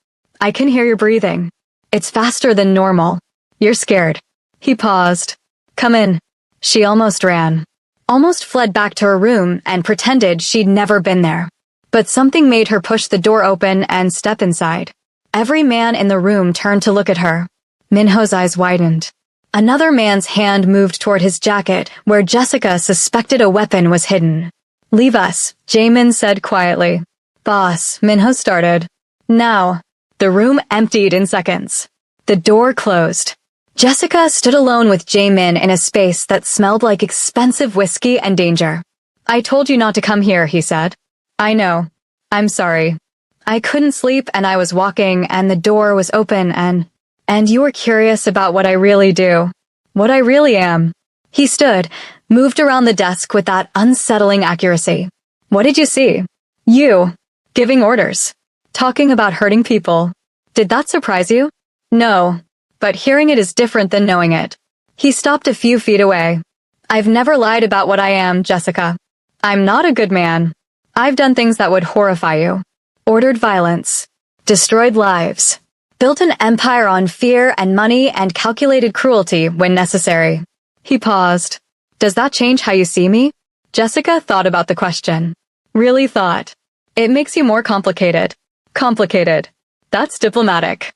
I can hear your breathing. It's faster than normal. You're scared. He paused. Come in. She almost ran. Almost fled back to her room and pretended she'd never been there. But something made her push the door open and step inside. Every man in the room turned to look at her. Minho's eyes widened. Another man's hand moved toward his jacket, where Jessica suspected a weapon was hidden. Leave us, Jaemin said quietly. Boss, Minho started. Now. The room emptied in seconds. The door closed. Jessica stood alone with Jaemin in a space that smelled like expensive whiskey and danger. I told you not to come here, he said. I know. I'm sorry. I couldn't sleep and I was walking and the door was open and you were curious about what I really do. What I really am. He stood, moved around the desk with that unsettling accuracy. What did you see? You. Giving orders. Talking about hurting people. Did that surprise you? No. But hearing it is different than knowing it. He stopped a few feet away. I've never lied about what I am, Jessica. I'm not a good man. I've done things that would horrify you. Ordered violence. Destroyed lives. Built an empire on fear and money and calculated cruelty when necessary. He paused. Does that change how you see me? Jessica thought about the question. Really thought. It makes you more complicated. Complicated. That's diplomatic.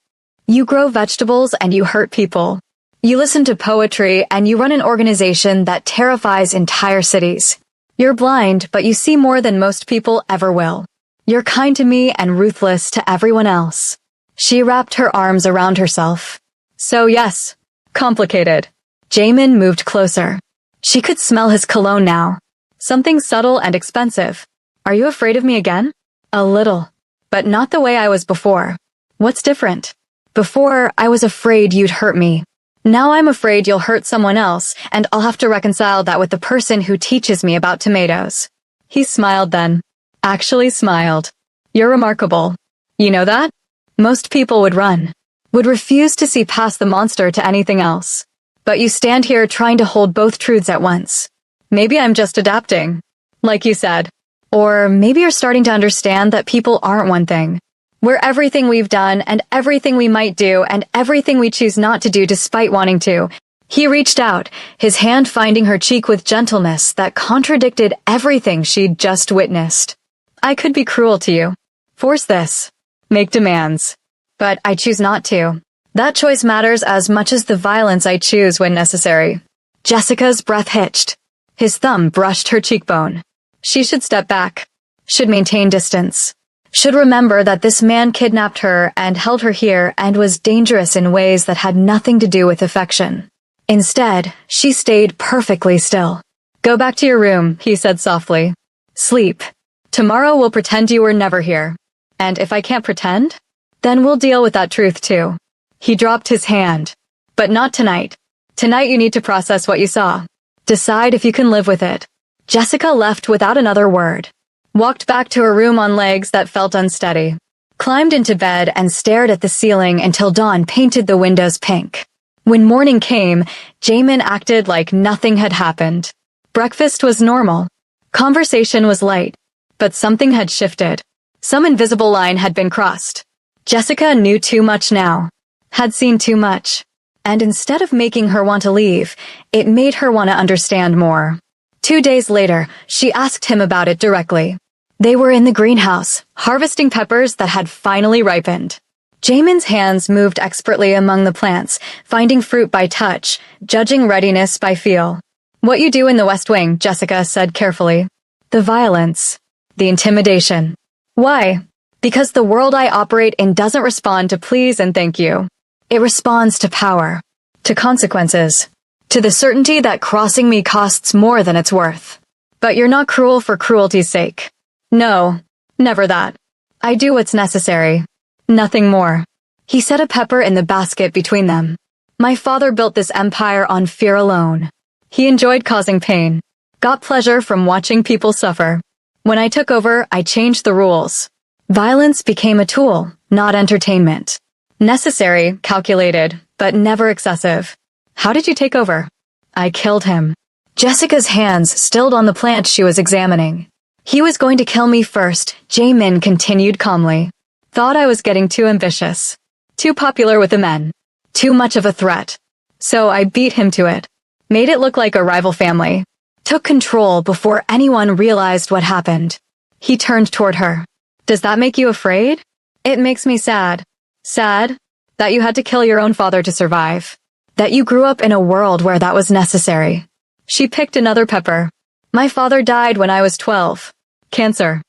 You grow vegetables and you hurt people. You listen to poetry and you run an organization that terrifies entire cities. You're blind, but you see more than most people ever will. You're kind to me and ruthless to everyone else. She wrapped her arms around herself. So yes, complicated. Jamin moved closer. She could smell his cologne now. Something subtle and expensive. Are you afraid of me again? A little. But not the way I was before. What's different? Before, I was afraid you'd hurt me. Now I'm afraid you'll hurt someone else, and I'll have to reconcile that with the person who teaches me about tomatoes. He smiled then. Actually smiled. You're remarkable. You know that? Most people would run. Would refuse to see past the monster to anything else. But you stand here trying to hold both truths at once. Maybe I'm just adapting. Like you said. Or maybe you're starting to understand that people aren't one thing. We're everything we've done and everything we might do and everything we choose not to do despite wanting to. He reached out, his hand finding her cheek with gentleness that contradicted everything she'd just witnessed. I could be cruel to you. Force this. Make demands. But I choose not to. That choice matters as much as the violence I choose when necessary. Jessica's breath hitched. His thumb brushed her cheekbone. She should step back. Should maintain distance. Should remember that this man kidnapped her and held her here and was dangerous in ways that had nothing to do with affection. Instead, she stayed perfectly still. Go back to your room, he said softly. Sleep. Tomorrow we'll pretend you were never here. And if I can't pretend, then we'll deal with that truth too. He dropped his hand. But not tonight. Tonight you need to process what you saw. Decide if you can live with it. Jessica left without another word. Walked back to her room on legs that felt unsteady. Climbed into bed and stared at the ceiling until dawn painted the windows pink. When morning came, Jamin acted like nothing had happened. Breakfast was normal. Conversation was light. But something had shifted. Some invisible line had been crossed. Jessica knew too much now. Had seen too much. And instead of making her want to leave, it made her want to understand more. 2 days later, she asked him about it directly. They were in the greenhouse, harvesting peppers that had finally ripened. Jamin's hands moved expertly among the plants, finding fruit by touch, judging readiness by feel. What you do in the West Wing, Jessica said carefully. The violence. The intimidation. Why? Because the world I operate in doesn't respond to please and thank you. It responds to power. To consequences. To the certainty that crossing me costs more than it's worth. But you're not cruel for cruelty's sake. No, never that. I do what's necessary. Nothing more. He set a pepper in the basket between them. My father built this empire on fear alone. He enjoyed causing pain. Got pleasure from watching people suffer. When I took over, I changed the rules. Violence became a tool, not entertainment. Necessary, calculated, but never excessive. How did you take over? I killed him. Jessica's hands stilled on the plant she was examining. He was going to kill me first, Jamin continued calmly. Thought I was getting too ambitious. Too popular with the men. Too much of a threat. So I beat him to it. Made it look like a rival family. Took control before anyone realized what happened. He turned toward her. Does that make you afraid? It makes me sad. Sad? That you had to kill your own father to survive. That you grew up in a world where that was necessary. She picked another pepper. My father died when I was 12. Cancer.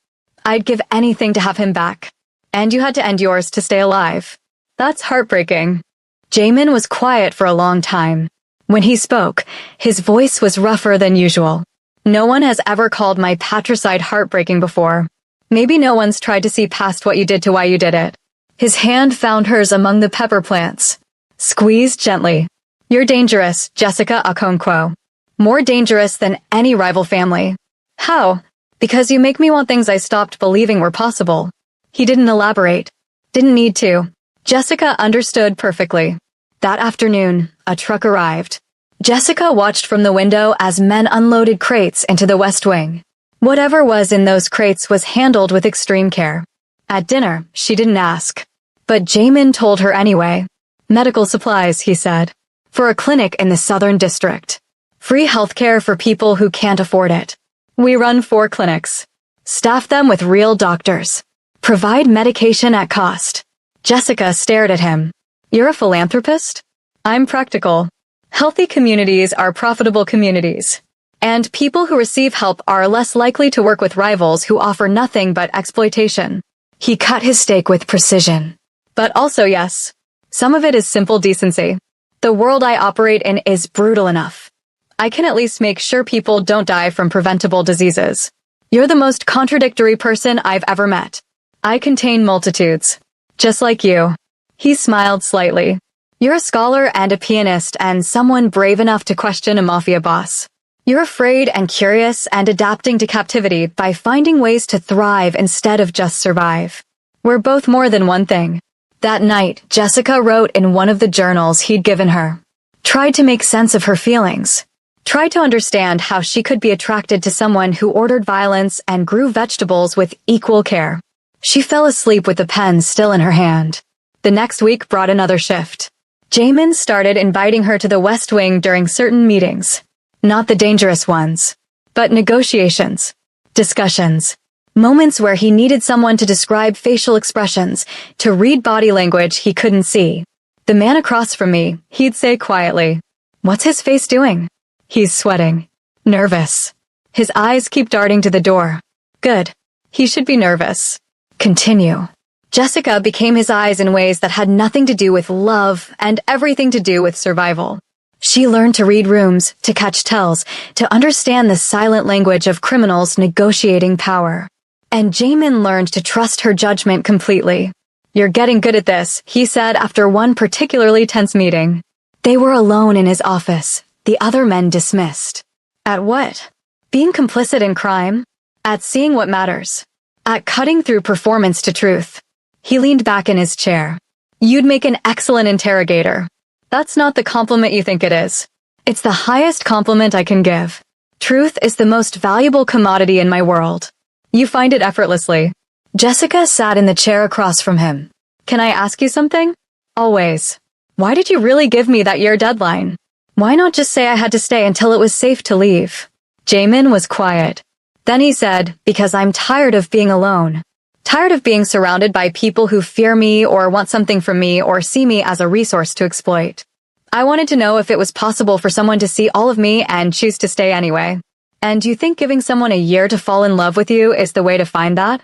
I'd give anything to have him back. And you had to end yours to stay alive. That's heartbreaking. Jamin was quiet for a long time. When he spoke, his voice was rougher than usual. No one has ever called my patricide heartbreaking before. Maybe no one's tried to see past what you did to why you did it. His hand found hers among the pepper plants. Squeezed gently. You're dangerous, Jessica Okonkwo. More dangerous than any rival family. How? Because you make me want things I stopped believing were possible. He didn't elaborate. Didn't need to. Jessica understood perfectly. That afternoon, a truck arrived. Jessica watched from the window as men unloaded crates into the West Wing. Whatever was in those crates was handled with extreme care. At dinner, she didn't ask. But Jamin told her anyway. Medical supplies, he said. For a clinic in the Southern District. Free healthcare for people who can't afford it. We run 4 clinics. Staff them with real doctors. Provide medication at cost. Jessica stared at him. You're a philanthropist? I'm practical. Healthy communities are profitable communities. And people who receive help are less likely to work with rivals who offer nothing but exploitation. He cut his steak with precision. But also, yes, some of it is simple decency. The world I operate in is brutal enough. I can at least make sure people don't die from preventable diseases. You're the most contradictory person I've ever met. I contain multitudes. Just like you. He smiled slightly. You're a scholar and a pianist and someone brave enough to question a mafia boss. You're afraid and curious and adapting to captivity by finding ways to thrive instead of just survive. We're both more than one thing. That night, Jessica wrote in one of the journals he'd given her. Tried to make sense of her feelings. Tried to understand how she could be attracted to someone who ordered violence and grew vegetables with equal care. She fell asleep with the pen still in her hand. The next week brought another shift. Jamin started inviting her to the West Wing during certain meetings. Not the dangerous ones, but negotiations, discussions, moments where he needed someone to describe facial expressions, to read body language he couldn't see. The man across from me, he'd say quietly, "What's his face doing?" He's sweating. Nervous. His eyes keep darting to the door. Good. He should be nervous. Continue. Jessica became his eyes in ways that had nothing to do with love and everything to do with survival. She learned to read rooms, to catch tells, to understand the silent language of criminals negotiating power. And Jamin learned to trust her judgment completely. You're getting good at this, he said after one particularly tense meeting. They were alone in his office, the other men dismissed. At what? Being complicit in crime? At seeing what matters? At cutting through performance to truth? He leaned back in his chair. You'd make an excellent interrogator. That's not the compliment you think it is. It's the highest compliment I can give. Truth is the most valuable commodity in my world. You find it effortlessly. Jessica sat in the chair across from him. Can I ask you something? Always. Why did you really give me that year deadline? Why not just say I had to stay until it was safe to leave? Jamin was quiet. Then he said, because I'm tired of being alone. Tired of being surrounded by people who fear me or want something from me or see me as a resource to exploit. I wanted to know if it was possible for someone to see all of me and choose to stay anyway. And do you think giving someone a year to fall in love with you is the way to find that?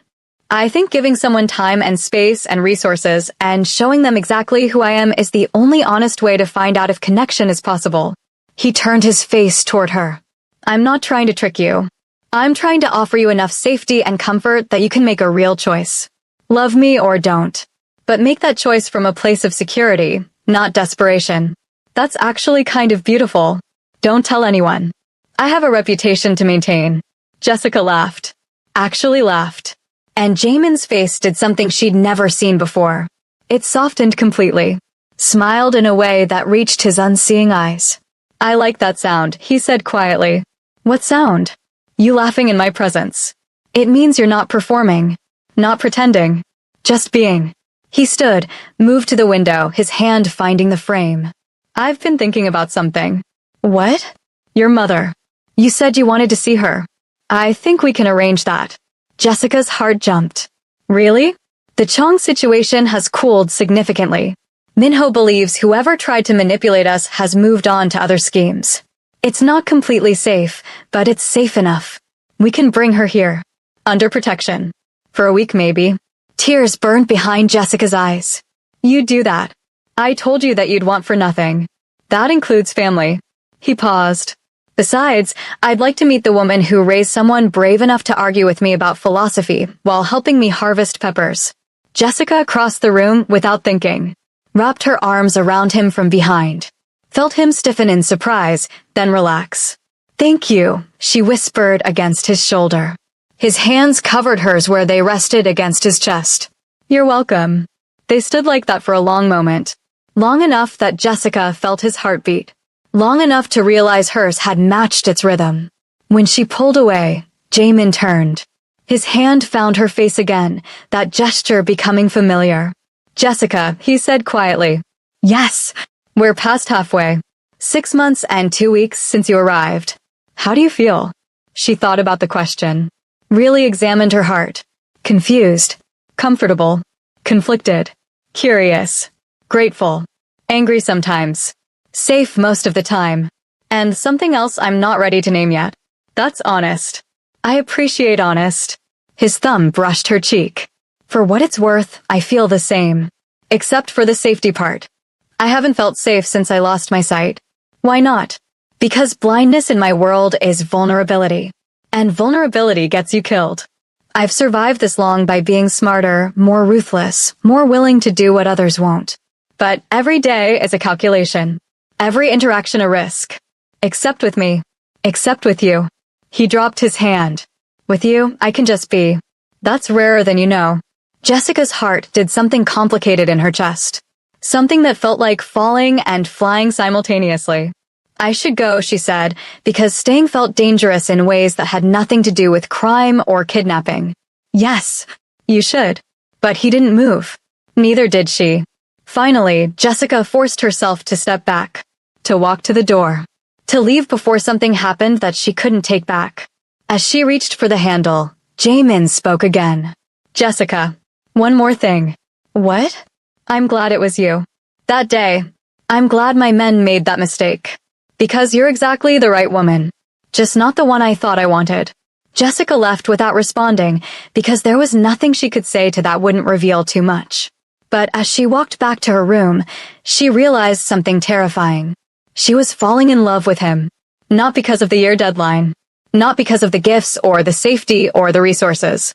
I think giving someone time and space and resources and showing them exactly who I am is the only honest way to find out if connection is possible. He turned his face toward her. I'm not trying to trick you. I'm trying to offer you enough safety and comfort that you can make a real choice. Love me or don't. But make that choice from a place of security, not desperation. That's actually kind of beautiful. Don't tell anyone. I have a reputation to maintain. Jessica laughed. Actually laughed. And Jamin's face did something she'd never seen before. It softened completely. Smiled in a way that reached his unseeing eyes. I like that sound, he said quietly. What sound? You laughing in my presence. It means you're not performing. Not pretending. Just being. He stood, moved to the window, his hand finding the frame. I've been thinking about something. What? Your mother. You said you wanted to see her. I think we can arrange that. Jessica's heart jumped. Really? The Chong situation has cooled significantly. Minho believes whoever tried to manipulate us has moved on to other schemes. It's not completely safe, but it's safe enough. We can bring her here. Under protection. For a week maybe. Tears burned behind Jessica's eyes. You'd do that. I told you that you'd want for nothing. That includes family. He paused. Besides, I'd like to meet the woman who raised someone brave enough to argue with me about philosophy while helping me harvest peppers. Jessica crossed the room without thinking. Wrapped her arms around him from behind. Felt him stiffen in surprise, then relax. Thank you, she whispered against his shoulder. His hands covered hers where they rested against his chest. You're welcome. They stood like that for a long moment. Long enough that Jessica felt his heartbeat. Long enough to realize hers had matched its rhythm. When she pulled away, Jamin turned. His hand found her face again, that gesture becoming familiar. Jessica, he said quietly. Yes. We're past halfway. 6 months and 2 weeks since you arrived. How do you feel? She thought about the question. really examined her heart. Confused, comfortable, conflicted, curious, grateful, angry sometimes, safe most of the time, and something else I'm not ready to name yet. That's honest. I appreciate honest. His thumb brushed her cheek. For what it's worth, I feel the same. Except for the safety part. I haven't felt safe since I lost my sight. Why not? Because blindness in my world is vulnerability. And vulnerability gets you killed. I've survived this long by being smarter, more ruthless, more willing to do what others won't. But every day is a calculation. Every interaction a risk. Except with me. Except with you. He dropped his hand. With you, I can just be. That's rarer than you know. Jessica's heart did something complicated in her chest. Something that felt like falling and flying simultaneously. I should go, she said, because staying felt dangerous in ways that had nothing to do with crime or kidnapping. Yes, you should. But he didn't move. Neither did she. Finally, Jessica forced herself to step back. To walk to the door. To leave before something happened that she couldn't take back. As she reached for the handle, Jamin spoke again. Jessica. One more thing. What? I'm glad it was you. That day. I'm glad my men made that mistake. Because you're exactly the right woman. Just not the one I thought I wanted. Jessica left without responding because there was nothing she could say to that wouldn't reveal too much. But as she walked back to her room, she realized something terrifying. She was falling in love with him. Not because of the year deadline. Not because of the gifts or the safety or the resources.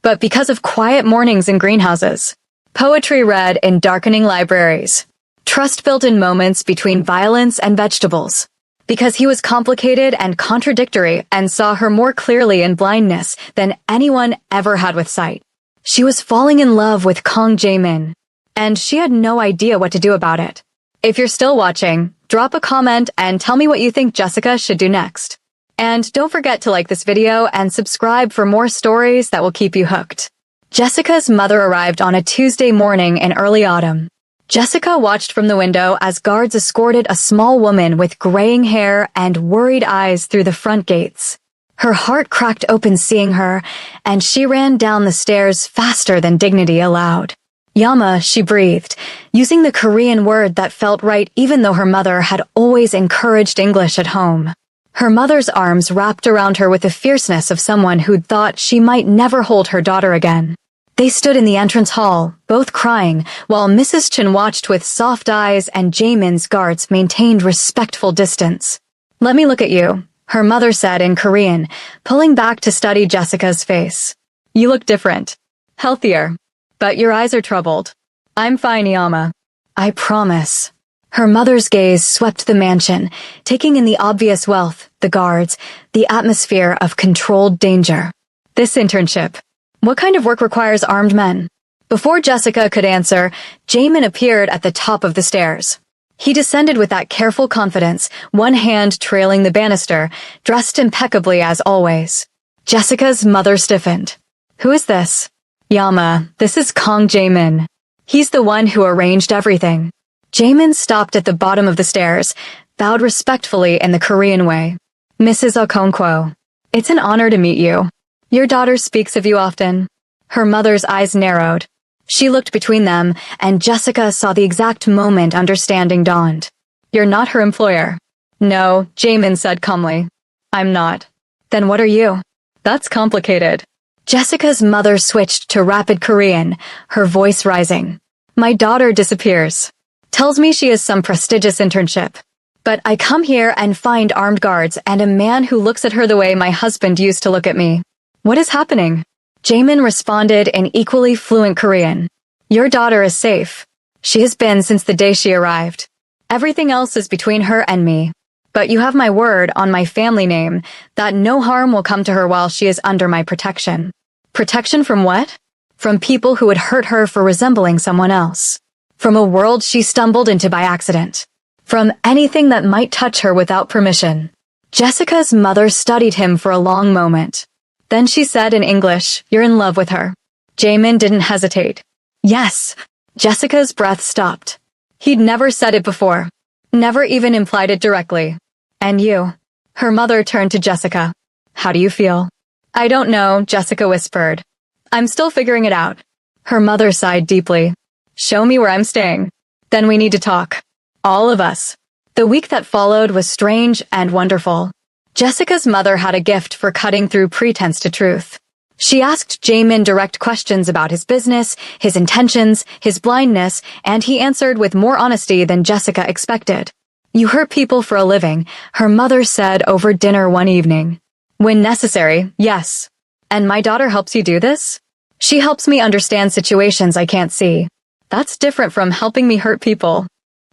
But because of quiet mornings in greenhouses. Poetry read in darkening libraries. Trust built in moments between violence and vegetables. Because he was complicated and contradictory and saw her more clearly in blindness than anyone ever had with sight. She was falling in love with Kang Jae-min. And she had no idea what to do about it. If you're still watching, drop a comment and tell me what you think Jessica should do next. And don't forget to like this video and subscribe for more stories that will keep you hooked. Jessica's mother arrived on a Tuesday morning in early autumn. Jessica watched from the window as guards escorted a small woman with graying hair and worried eyes through the front gates. Her heart cracked open seeing her, and she ran down the stairs faster than dignity allowed. Yama, she breathed, using the Korean word that felt right even though her mother had always encouraged English at home. Her mother's arms wrapped around her with the fierceness of someone who'd thought she might never hold her daughter again. They stood in the entrance hall, both crying, while Mrs. Chen watched with soft eyes and Jamin's guards maintained respectful distance. Let me look at you, her mother said in Korean, pulling back to study Jessica's face. You look different. Healthier. But your eyes are troubled. I'm fine, Yama. I promise. Her mother's gaze swept the mansion, taking in the obvious wealth, the guards, the atmosphere of controlled danger. This internship. What kind of work requires armed men? Before Jessica could answer, Jamin appeared at the top of the stairs. He descended with that careful confidence, one hand trailing the banister, dressed impeccably as always. Jessica's mother stiffened. Who is this? Yama, this is Kang Jae-min. He's the one who arranged everything. Jamin stopped at the bottom of the stairs, bowed respectfully in the Korean way. Mrs. Okonkwo, it's an honor to meet you. Your daughter speaks of you often. Her mother's eyes narrowed. She looked between them, and Jessica saw the exact moment understanding dawned. You're not her employer. No, Jamin said calmly. I'm not. Then what are you? That's complicated. Jessica's mother switched to rapid Korean, her voice rising. My daughter disappears. Tells me she has some prestigious internship. But I come here and find armed guards and a man who looks at her the way my husband used to look at me. What is happening? Jamin responded in equally fluent Korean. Your daughter is safe. She has been since the day she arrived. Everything else is between her and me. But you have my word on my family name that no harm will come to her while she is under my protection. Protection from what? From people who would hurt her for resembling someone else. From a world she stumbled into by accident. From anything that might touch her without permission. Jessica's mother studied him for a long moment. Then she said in English, you're in love with her. Jamin didn't hesitate. Yes. Jessica's breath stopped. He'd never said it before. Never even implied it directly. And you? Her mother turned to Jessica. How do you feel? I don't know, Jessica whispered. I'm still figuring it out. Her mother sighed deeply. Show me where I'm staying. Then we need to talk. All of us. The week that followed was strange and wonderful. Jessica's mother had a gift for cutting through pretense to truth. She asked Jamin direct questions about his business, his intentions, his blindness, and he answered with more honesty than Jessica expected. You hurt people for a living, her mother said over dinner one evening. When necessary, yes. And my daughter helps you do this? She helps me understand situations I can't see. That's different from helping me hurt people.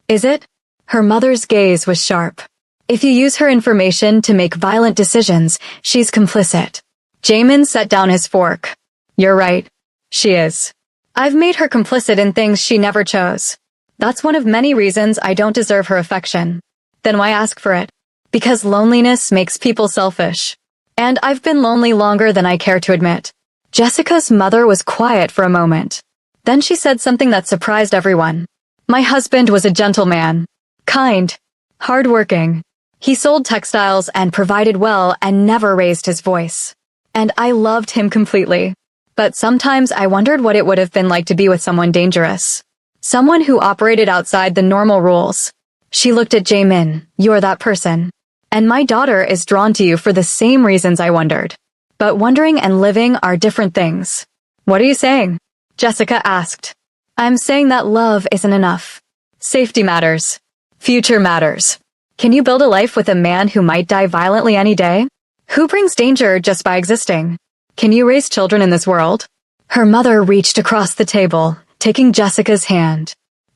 Is it? Her mother's gaze was sharp. If you use her information to make violent decisions, she's complicit. Jamin set down his fork. You're right. She is. I've made her complicit in things she never chose. That's one of many reasons I don't deserve her affection. Then why ask for it? Because loneliness makes people selfish. And I've been lonely longer than I care to admit. Jessica's mother was quiet for a moment. Then she said something that surprised everyone. My husband was a gentleman. Kind. Hardworking. He sold textiles and provided well and never raised his voice. And I loved him completely. But sometimes I wondered what it would have been like to be with someone dangerous. Someone who operated outside the normal rules. She looked at Jamin. You're that person. And my daughter is drawn to you for the same reasons I wondered. But wondering and living are different things. What are you saying? Jessica asked. I'm saying that love isn't enough. Safety matters. Future matters. Can you build a life with a man who might die violently any day? Who brings danger just by existing? Can you raise children in this world? Her mother reached across the table, taking Jessica's hand.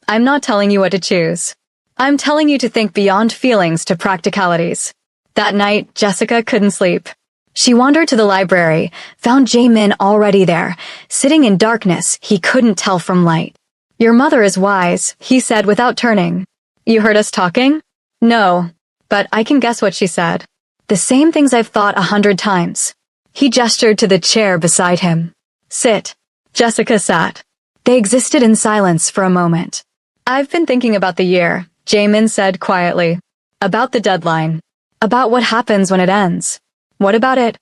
I'm not telling you what to choose. I'm telling you to think beyond feelings to practicalities. That night, Jessica couldn't sleep. She wandered to the library, found Jamin already there, sitting in darkness he couldn't tell from light. Your mother is wise, he said without turning. You heard us talking? No, but I can guess what she said. The same things I've thought 100 times. He gestured to the chair beside him. Sit. Jessica sat. They existed in silence for a moment. I've been thinking about the year, Jamin said quietly. About the deadline. About what happens when it ends. What about it?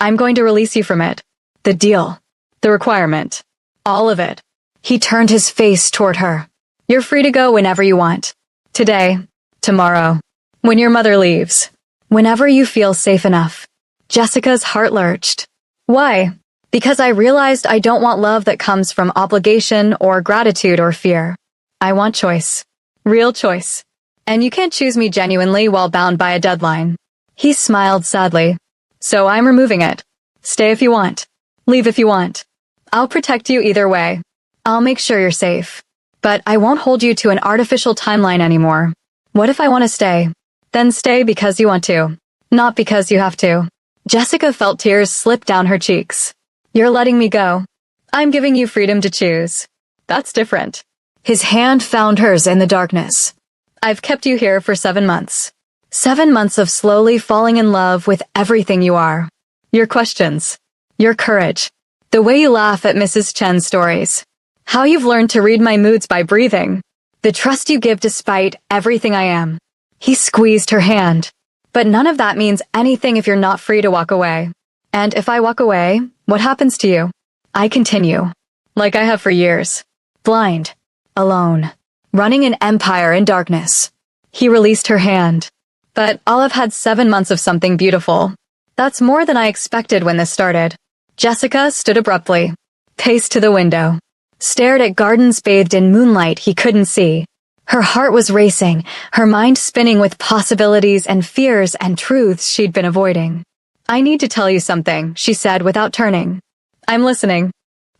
I'm going to release you from it. The deal. The requirement. All of it. He turned his face toward her. You're free to go whenever you want. Today. Tomorrow. When your mother leaves. Whenever you feel safe enough. Jessica's heart lurched. Why? Because I realized I don't want love that comes from obligation or gratitude or fear. I want choice. Real choice. And you can't choose me genuinely while bound by a deadline. He smiled sadly. So I'm removing it. Stay if you want. Leave if you want. I'll protect you either way. I'll make sure you're safe. But I won't hold you to an artificial timeline anymore. What if I want to stay? Then stay because you want to. Not because you have to. Jessica felt tears slip down her cheeks. You're letting me go. I'm giving you freedom to choose. That's different. His hand found hers in the darkness. I've kept you here for 7 months. 7 months of slowly falling in love with everything you are. Your questions. Your courage. The way you laugh at Mrs. Chen's stories. How you've learned to read my moods by breathing. The trust you give despite everything I am. He squeezed her hand. But none of that means anything if you're not free to walk away. And if I walk away, what happens to you? I continue. Like I have for years. Blind. Alone. Running an empire in darkness. He released her hand. But I'll have had 7 months of something beautiful. That's more than I expected when this started. Jessica stood abruptly. Paced to the window. Stared at gardens bathed in moonlight he couldn't see. Her heart was racing, her mind spinning with possibilities and fears and truths she'd been avoiding. I need to tell you something, she said without turning. I'm listening.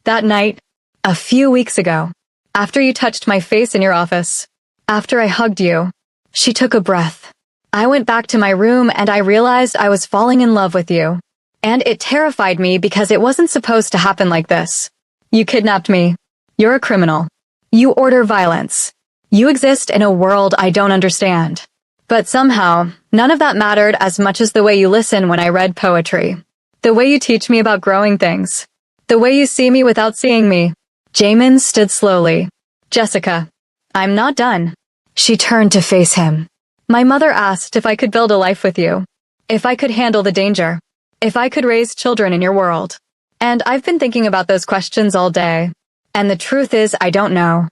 That night, a few weeks ago, after you touched my face in your office, after I hugged you, she took a breath. I went back to my room and I realized I was falling in love with you. And it terrified me because it wasn't supposed to happen like this. You kidnapped me. You're a criminal. You order violence. You exist in a world I don't understand. But somehow, none of that mattered as much as the way you listen when I read poetry. The way you teach me about growing things. The way you see me without seeing me. Jamin stood slowly. Jessica, I'm not done. She turned to face him. My mother asked if I could build a life with you. If I could handle the danger. If I could raise children in your world. And I've been thinking about those questions all day. And the truth is, I don't know.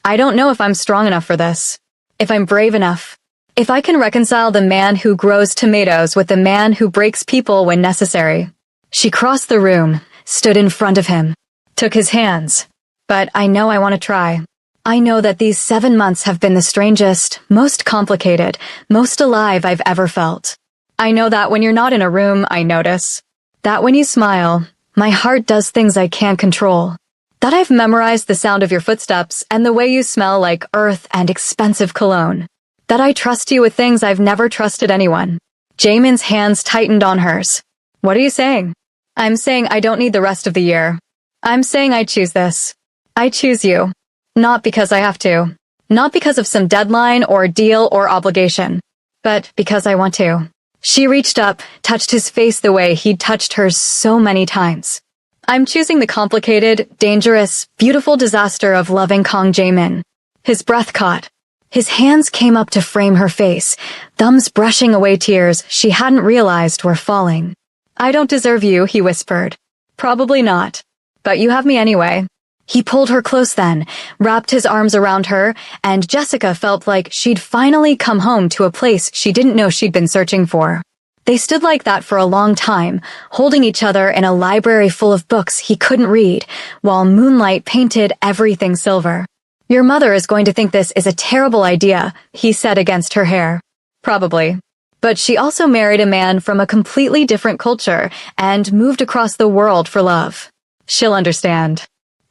I don't know if I'm strong enough for this. If I'm brave enough. If I can reconcile the man who grows tomatoes with the man who breaks people when necessary. She crossed the room, stood in front of him, took his hands. But I know I want to try. I know that these 7 months have been the strangest, most complicated, most alive I've ever felt. I know that when you're not in a room, I notice. That when you smile, my heart does things I can't control. That I've memorized the sound of your footsteps and the way you smell like earth and expensive cologne. That I trust you with things I've never trusted anyone. Jaemin's hands tightened on hers. What are you saying? I'm saying I don't need the rest of the year. I'm saying I choose this. I choose you. Not because I have to. Not because of some deadline or deal or obligation. But because I want to. She reached up, touched his face the way he'd touched hers so many times. I'm choosing the complicated, dangerous, beautiful disaster of loving Kang Jaemin. His breath caught. His hands came up to frame her face, thumbs brushing away tears she hadn't realized were falling. I don't deserve you, he whispered. Probably not. But you have me anyway. He pulled her close then, wrapped his arms around her, and Jessica felt like she'd finally come home to a place she didn't know she'd been searching for. They stood like that for a long time, holding each other in a library full of books he couldn't read, while moonlight painted everything silver. Your mother is going to think this is a terrible idea, he said against her hair. Probably. But she also married a man from a completely different culture and moved across the world for love. She'll understand.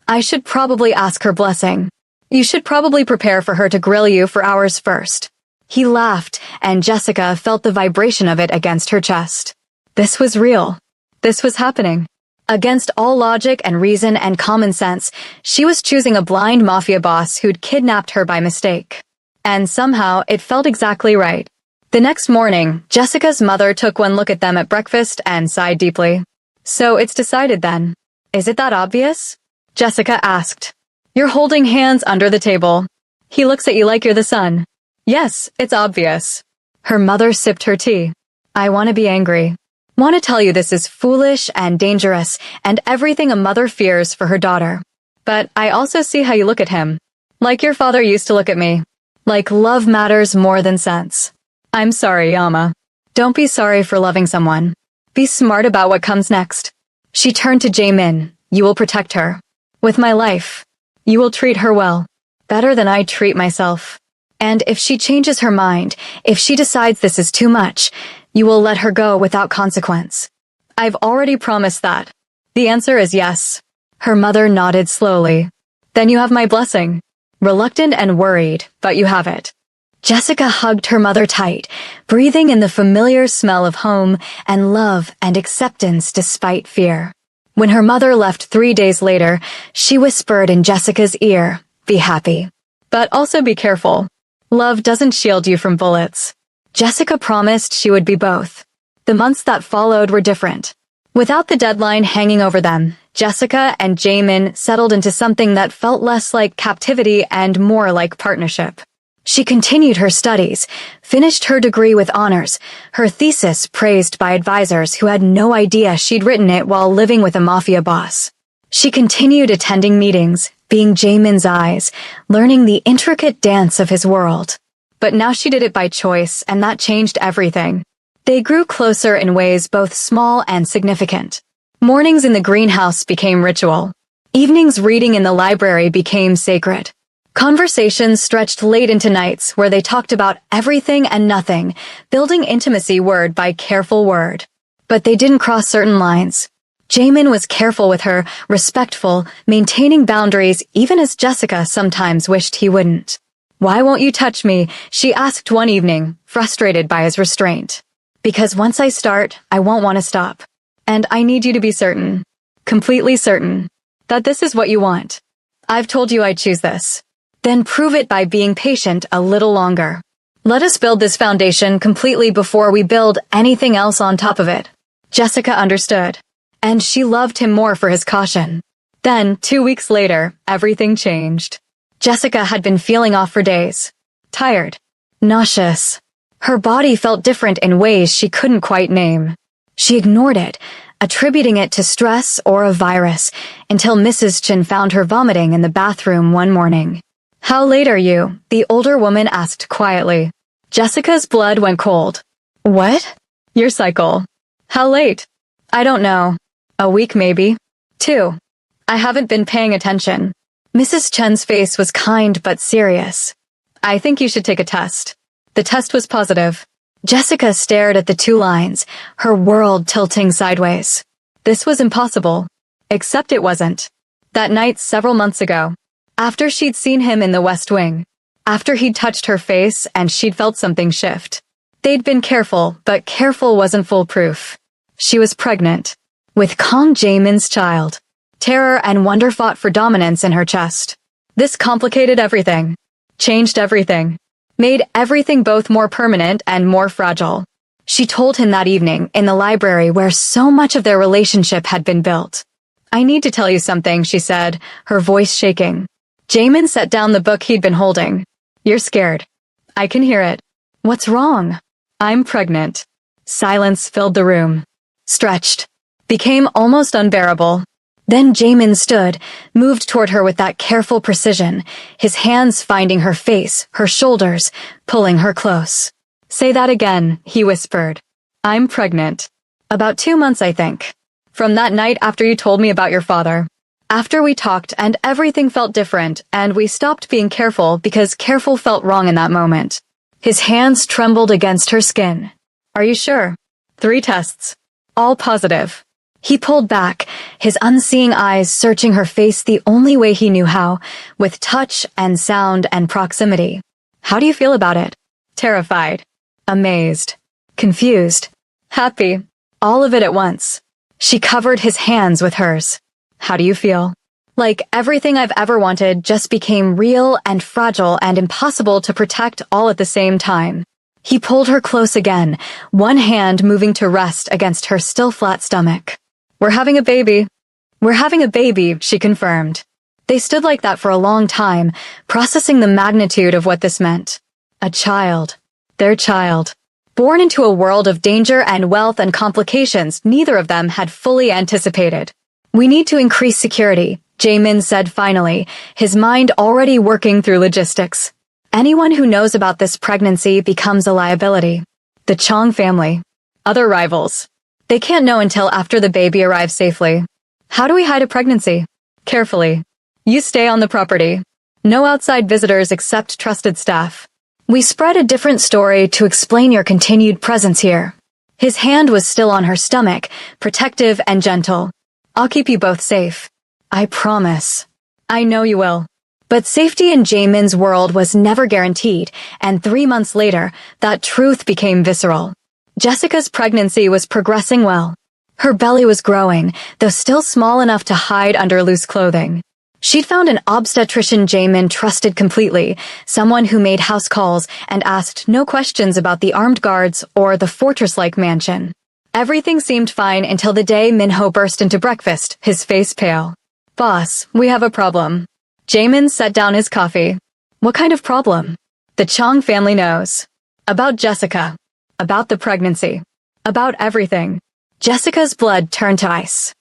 I should probably ask her blessing. You should probably prepare for her to grill you for hours first. He laughed, and Jessica felt the vibration of it against her chest. This was real. This was happening. Against all logic and reason and common sense, she was choosing a blind mafia boss who'd kidnapped her by mistake. And somehow, it felt exactly right. The next morning, Jessica's mother took one look at them at breakfast and sighed deeply. So it's decided then. Is it that obvious? Jessica asked. You're holding hands under the table. He looks at you like you're the sun. Yes, it's obvious. Her mother sipped her tea. I want to be angry. Want to tell you this is foolish and dangerous and everything a mother fears for her daughter. But I also see how you look at him. Like your father used to look at me. Like love matters more than sense. I'm sorry, Yama. Don't be sorry for loving someone. Be smart about what comes next. She turned to Jaemin. You will protect her. With my life. You will treat her well. Better than I treat myself. And if she changes her mind, if she decides this is too much, you will let her go without consequence. I've already promised that. The answer is yes. Her mother nodded slowly. Then you have my blessing. Reluctant and worried, but you have it. Jessica hugged her mother tight, breathing in the familiar smell of home and love and acceptance despite fear. When her mother left 3 days later, she whispered in Jessica's ear, be happy. But also be careful. Love doesn't shield you from bullets. Jessica promised she would be both. The months that followed were different. Without the deadline hanging over them, Jessica and Jaemin settled into something that felt less like captivity and more like partnership. She continued her studies, finished her degree with honors, her thesis praised by advisors who had no idea she'd written it while living with a mafia boss. She continued attending meetings, being Jaemin's eyes, learning the intricate dance of his world. But now she did it by choice, and that changed everything. They grew closer in ways both small and significant. Mornings in the greenhouse became ritual. Evenings reading in the library became sacred. Conversations stretched late into nights where they talked about everything and nothing, building intimacy word by careful word. But they didn't cross certain lines. Jaemin was careful with her, respectful, maintaining boundaries even as Jessica sometimes wished he wouldn't. Why won't you touch me? She asked one evening, frustrated by his restraint. Because once I start, I won't want to stop. And I need you to be certain, completely certain, that this is what you want. I've told you I choose this. Then prove it by being patient a little longer. Let us build this foundation completely before we build anything else on top of it. Jessica understood. And she loved him more for his caution. Then, 2 weeks later, everything changed. Jessica had been feeling off for days. Tired. Nauseous. Her body felt different in ways she couldn't quite name. She ignored it, attributing it to stress or a virus, until Mrs. Chin found her vomiting in the bathroom one morning. "How late are you?" the older woman asked quietly. Jessica's blood went cold. "What?" "Your cycle." "How late?" "I don't know. A week maybe. 2. I haven't been paying attention." Mrs. Chen's face was kind but serious. "I think you should take a test." The test was positive. Jessica stared at the 2 lines, her world tilting sideways. This was impossible. Except it wasn't. That night several months ago, after she'd seen him in the West Wing, after he'd touched her face and she'd felt something shift. They'd been careful, but careful wasn't foolproof. She was pregnant. With Kong Jaemin's child. Terror and wonder fought for dominance in her chest. This complicated everything. Changed everything. Made everything both more permanent and more fragile. She told him that evening, in the library where so much of their relationship had been built. "I need to tell you something," she said, her voice shaking. Jaemin set down the book he'd been holding. "You're scared. I can hear it." "What's wrong?" "I'm pregnant." Silence filled the room. Stretched. Became almost unbearable. Then Jaemin stood, moved toward her with that careful precision, his hands finding her face, her shoulders, pulling her close. "Say that again," he whispered. "I'm pregnant. About 2 months, I think. From that night after you told me about your father. After we talked and everything felt different, and we stopped being careful because careful felt wrong in that moment." His hands trembled against her skin. "Are you sure?" 3 tests. All positive." He pulled back, his unseeing eyes searching her face the only way he knew how, with touch and sound and proximity. "How do you feel about it?" "Terrified. Amazed. Confused. Happy. All of it at once." She covered his hands with hers. "How do you feel?" "Like everything I've ever wanted just became real and fragile and impossible to protect all at the same time." He pulled her close again, one hand moving to rest against her still flat stomach. "We're having a baby." "We're having a baby," she confirmed. They stood like that for a long time, processing the magnitude of what this meant. A child. Their child. Born into a world of danger and wealth and complications neither of them had fully anticipated. "We need to increase security," Jaemin said finally, his mind already working through logistics. "Anyone who knows about this pregnancy becomes a liability. The Chong family. Other rivals. They can't know until after the baby arrives safely." "How do we hide a pregnancy?" "Carefully. You stay on the property. No outside visitors except trusted staff. We spread a different story to explain your continued presence here." His hand was still on her stomach, protective and gentle. "I'll keep you both safe. I promise." "I know you will." But safety in Jaemin's world was never guaranteed, and 3 months later, that truth became visceral. Jessica's pregnancy was progressing well. Her belly was growing, though still small enough to hide under loose clothing. She'd found an obstetrician Jaemin trusted completely, someone who made house calls and asked no questions about the armed guards or the fortress-like mansion. Everything seemed fine until the day Minho burst into breakfast, his face pale. "Boss, we have a problem." Jaemin set down his coffee. "What kind of problem?" "The Chong family knows. About Jessica. About the pregnancy. About everything." Jessica's blood turned to ice.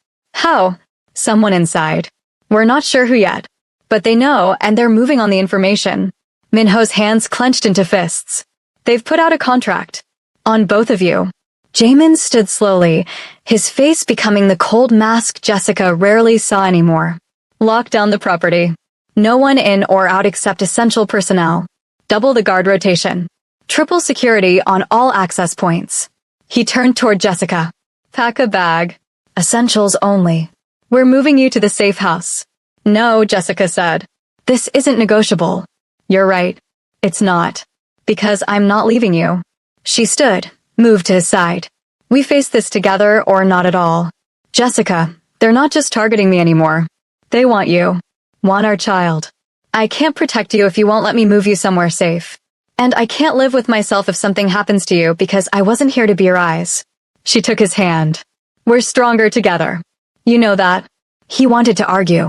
"How?" "Someone inside. We're not sure who yet. But they know, and they're moving on the information." Minho's hands clenched into fists. "They've put out a contract. On both of you." Jaemin stood slowly, his face becoming the cold mask Jessica rarely saw anymore. "Lock down the property. No one in or out except essential personnel. Double the guard rotation. Triple security on all access points." He turned toward Jessica. "Pack a bag. Essentials only. We're moving you to the safe house." "No," Jessica said. "This isn't negotiable." "You're right. It's not. Because I'm not leaving you." She stood, moved to his side. "We face this together or not at all." "Jessica, they're not just targeting me anymore. They want you. Want our child. I can't protect you if you won't let me move you somewhere safe. And I can't live with myself if something happens to you because I wasn't here to be your eyes." She took his hand. "We're stronger together. You know that." He wanted to argue.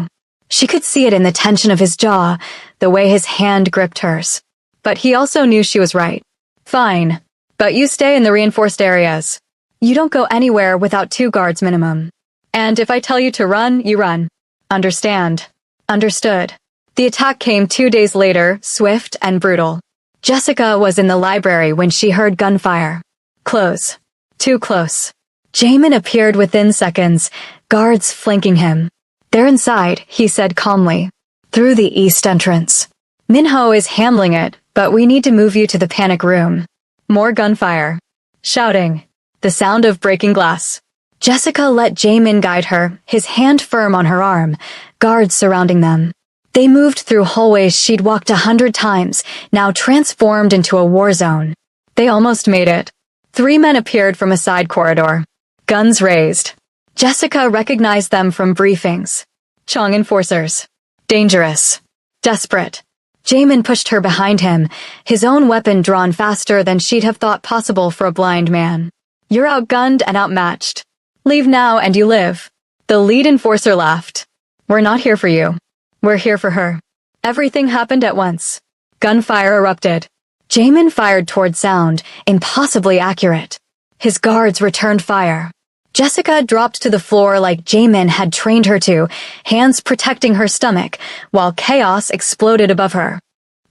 She could see it in the tension of his jaw, the way his hand gripped hers. But he also knew she was right. "Fine. But you stay in the reinforced areas." You don't go anywhere without 2 guards minimum. And if I tell you to run, you run. Understand? Understood. The attack came 2 days later, swift and brutal. Jessica was in the library when she heard gunfire. Close. Too close. Jamin appeared within seconds, guards flanking him. They're inside, he said calmly. Through the east entrance. Minho is handling it, but we need to move you to the panic room. More gunfire. Shouting. The sound of breaking glass. Jessica let Jamin guide her, his hand firm on her arm, guards surrounding them. They moved through hallways she'd walked 100 times, now transformed into a war zone. They almost made it. 3 men appeared from a side corridor. Guns raised. Jessica recognized them from briefings. Chong enforcers. Dangerous. Desperate. Jamin pushed her behind him, his own weapon drawn faster than she'd have thought possible for a blind man. You're outgunned and outmatched. Leave now and you live. The lead enforcer laughed. We're not here for you. We're here for her. Everything happened at once. Gunfire erupted. Jamin fired toward sound, impossibly accurate. His guards returned fire. Jessica dropped to the floor like Jamin had trained her to, hands protecting her stomach, while chaos exploded above her.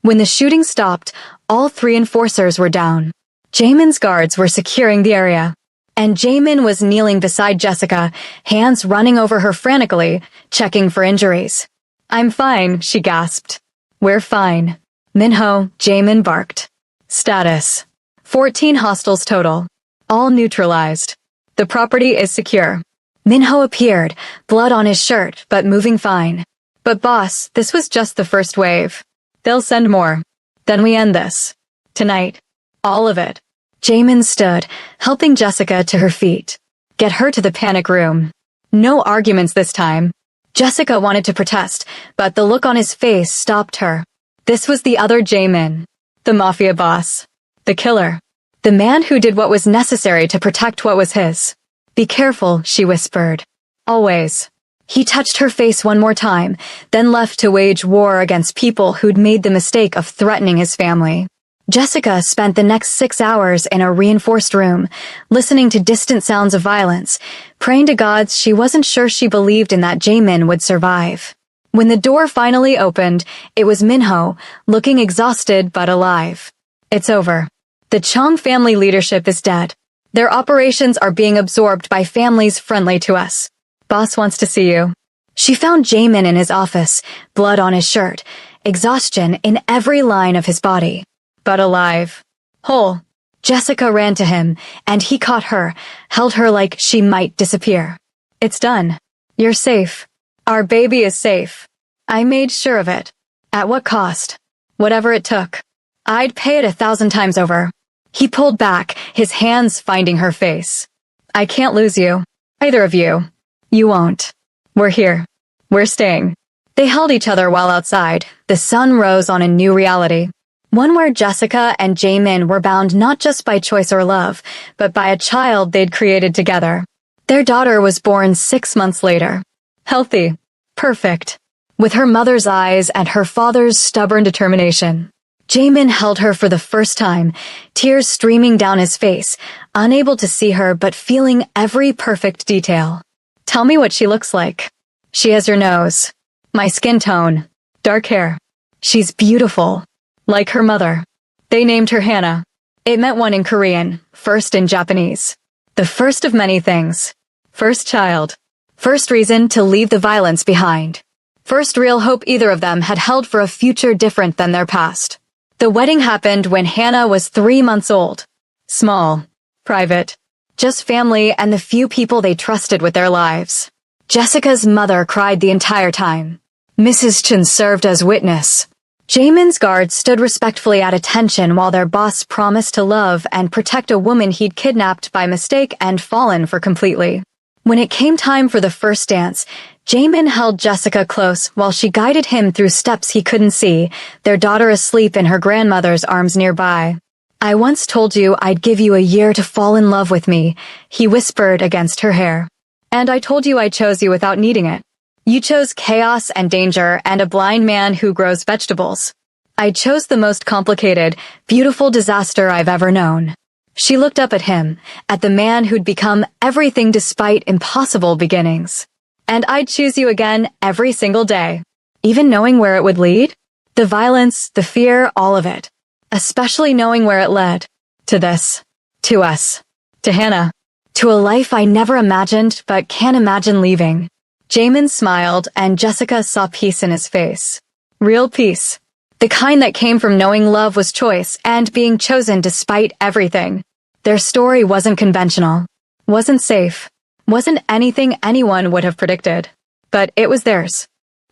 When the shooting stopped, all 3 enforcers were down. Jamin's guards were securing the area. And Jamin was kneeling beside Jessica, hands running over her frantically, checking for injuries. I'm fine, she gasped. We're fine. Minho, Jamin barked. Status. 14 hostiles total. All neutralized. The property is secure. Minho appeared, blood on his shirt, but moving fine. But boss, this was just the first wave. They'll send more. Then we end this. Tonight. All of it. Jamin stood, helping Jessica to her feet. Get her to the panic room. No arguments this time. Jessica wanted to protest, but the look on his face stopped her. This was the other Jamin. The Mafia boss. The killer. The man who did what was necessary to protect what was his. Be careful, she whispered. Always. He touched her face one more time, then left to wage war against people who'd made the mistake of threatening his family. Jessica spent the next 6 hours in a reinforced room, listening to distant sounds of violence, praying to gods she wasn't sure she believed in that Jamin would survive. When the door finally opened, it was Minho, looking exhausted but alive. It's over. The Chong family leadership is dead. Their operations are being absorbed by families friendly to us. Boss wants to see you. She found Jamin in his office, blood on his shirt, exhaustion in every line of his body. But alive. Whole. Jessica ran to him, and he caught her, held her like she might disappear. It's done. You're safe. Our baby is safe. I made sure of it. At what cost? Whatever it took. I'd pay it 1,000 times over. He pulled back, his hands finding her face. I can't lose you. Either of you. You won't. We're here. We're staying. They held each other while outside. The sun rose on a new reality. One where Jessica and Jamin were bound not just by choice or love, but by a child they'd created together. Their daughter was born 6 months later. Healthy. Perfect. With her mother's eyes and her father's stubborn determination. Jamin held her for the first time, tears streaming down his face, unable to see her but feeling every perfect detail. Tell me what she looks like. She has your nose. My skin tone. Dark hair. She's beautiful. Like her mother. They named her Hannah. It meant one in Korean, first in Japanese. The first of many things. First child. First reason to leave the violence behind. First real hope either of them had held for a future different than their past. The wedding happened when Hannah was 3 months old. Small. Private. Just family and the few people they trusted with their lives. Jessica's mother cried the entire time. Mrs. Chen served as witness. Jamin's guards stood respectfully at attention while their boss promised to love and protect a woman he'd kidnapped by mistake and fallen for completely. When it came time for the first dance, Jamin held Jessica close while she guided him through steps he couldn't see, their daughter asleep in her grandmother's arms nearby. I once told you I'd give you a year to fall in love with me, he whispered against her hair. And I told you I chose you without needing it. You chose chaos and danger and a blind man who grows vegetables. I chose the most complicated, beautiful disaster I've ever known. She looked up at him, at the man who'd become everything despite impossible beginnings. And I'd choose you again every single day. Even knowing where it would lead? The violence, the fear, all of it. Especially knowing where it led. To this. To us. To Hannah. To a life I never imagined but can't imagine leaving. Jamin smiled and Jessica saw peace in his face. Real peace. The kind that came from knowing love was choice and being chosen despite everything. Their story wasn't conventional. Wasn't safe. Wasn't anything anyone would have predicted. But it was theirs.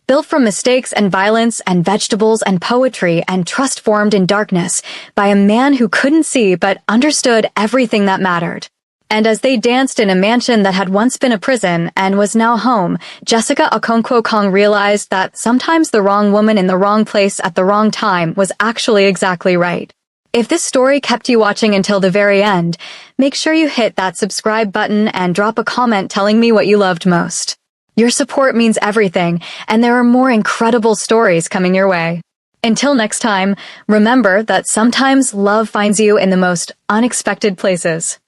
Built from mistakes and violence and vegetables and poetry and trust formed in darkness by a man who couldn't see but understood everything that mattered. And as they danced in a mansion that had once been a prison and was now home, Jessica Okonkwo Kong realized that sometimes the wrong woman in the wrong place at the wrong time was actually exactly right. If this story kept you watching until the very end, make sure you hit that subscribe button and drop a comment telling me what you loved most. Your support means everything, and there are more incredible stories coming your way. Until next time, remember that sometimes love finds you in the most unexpected places.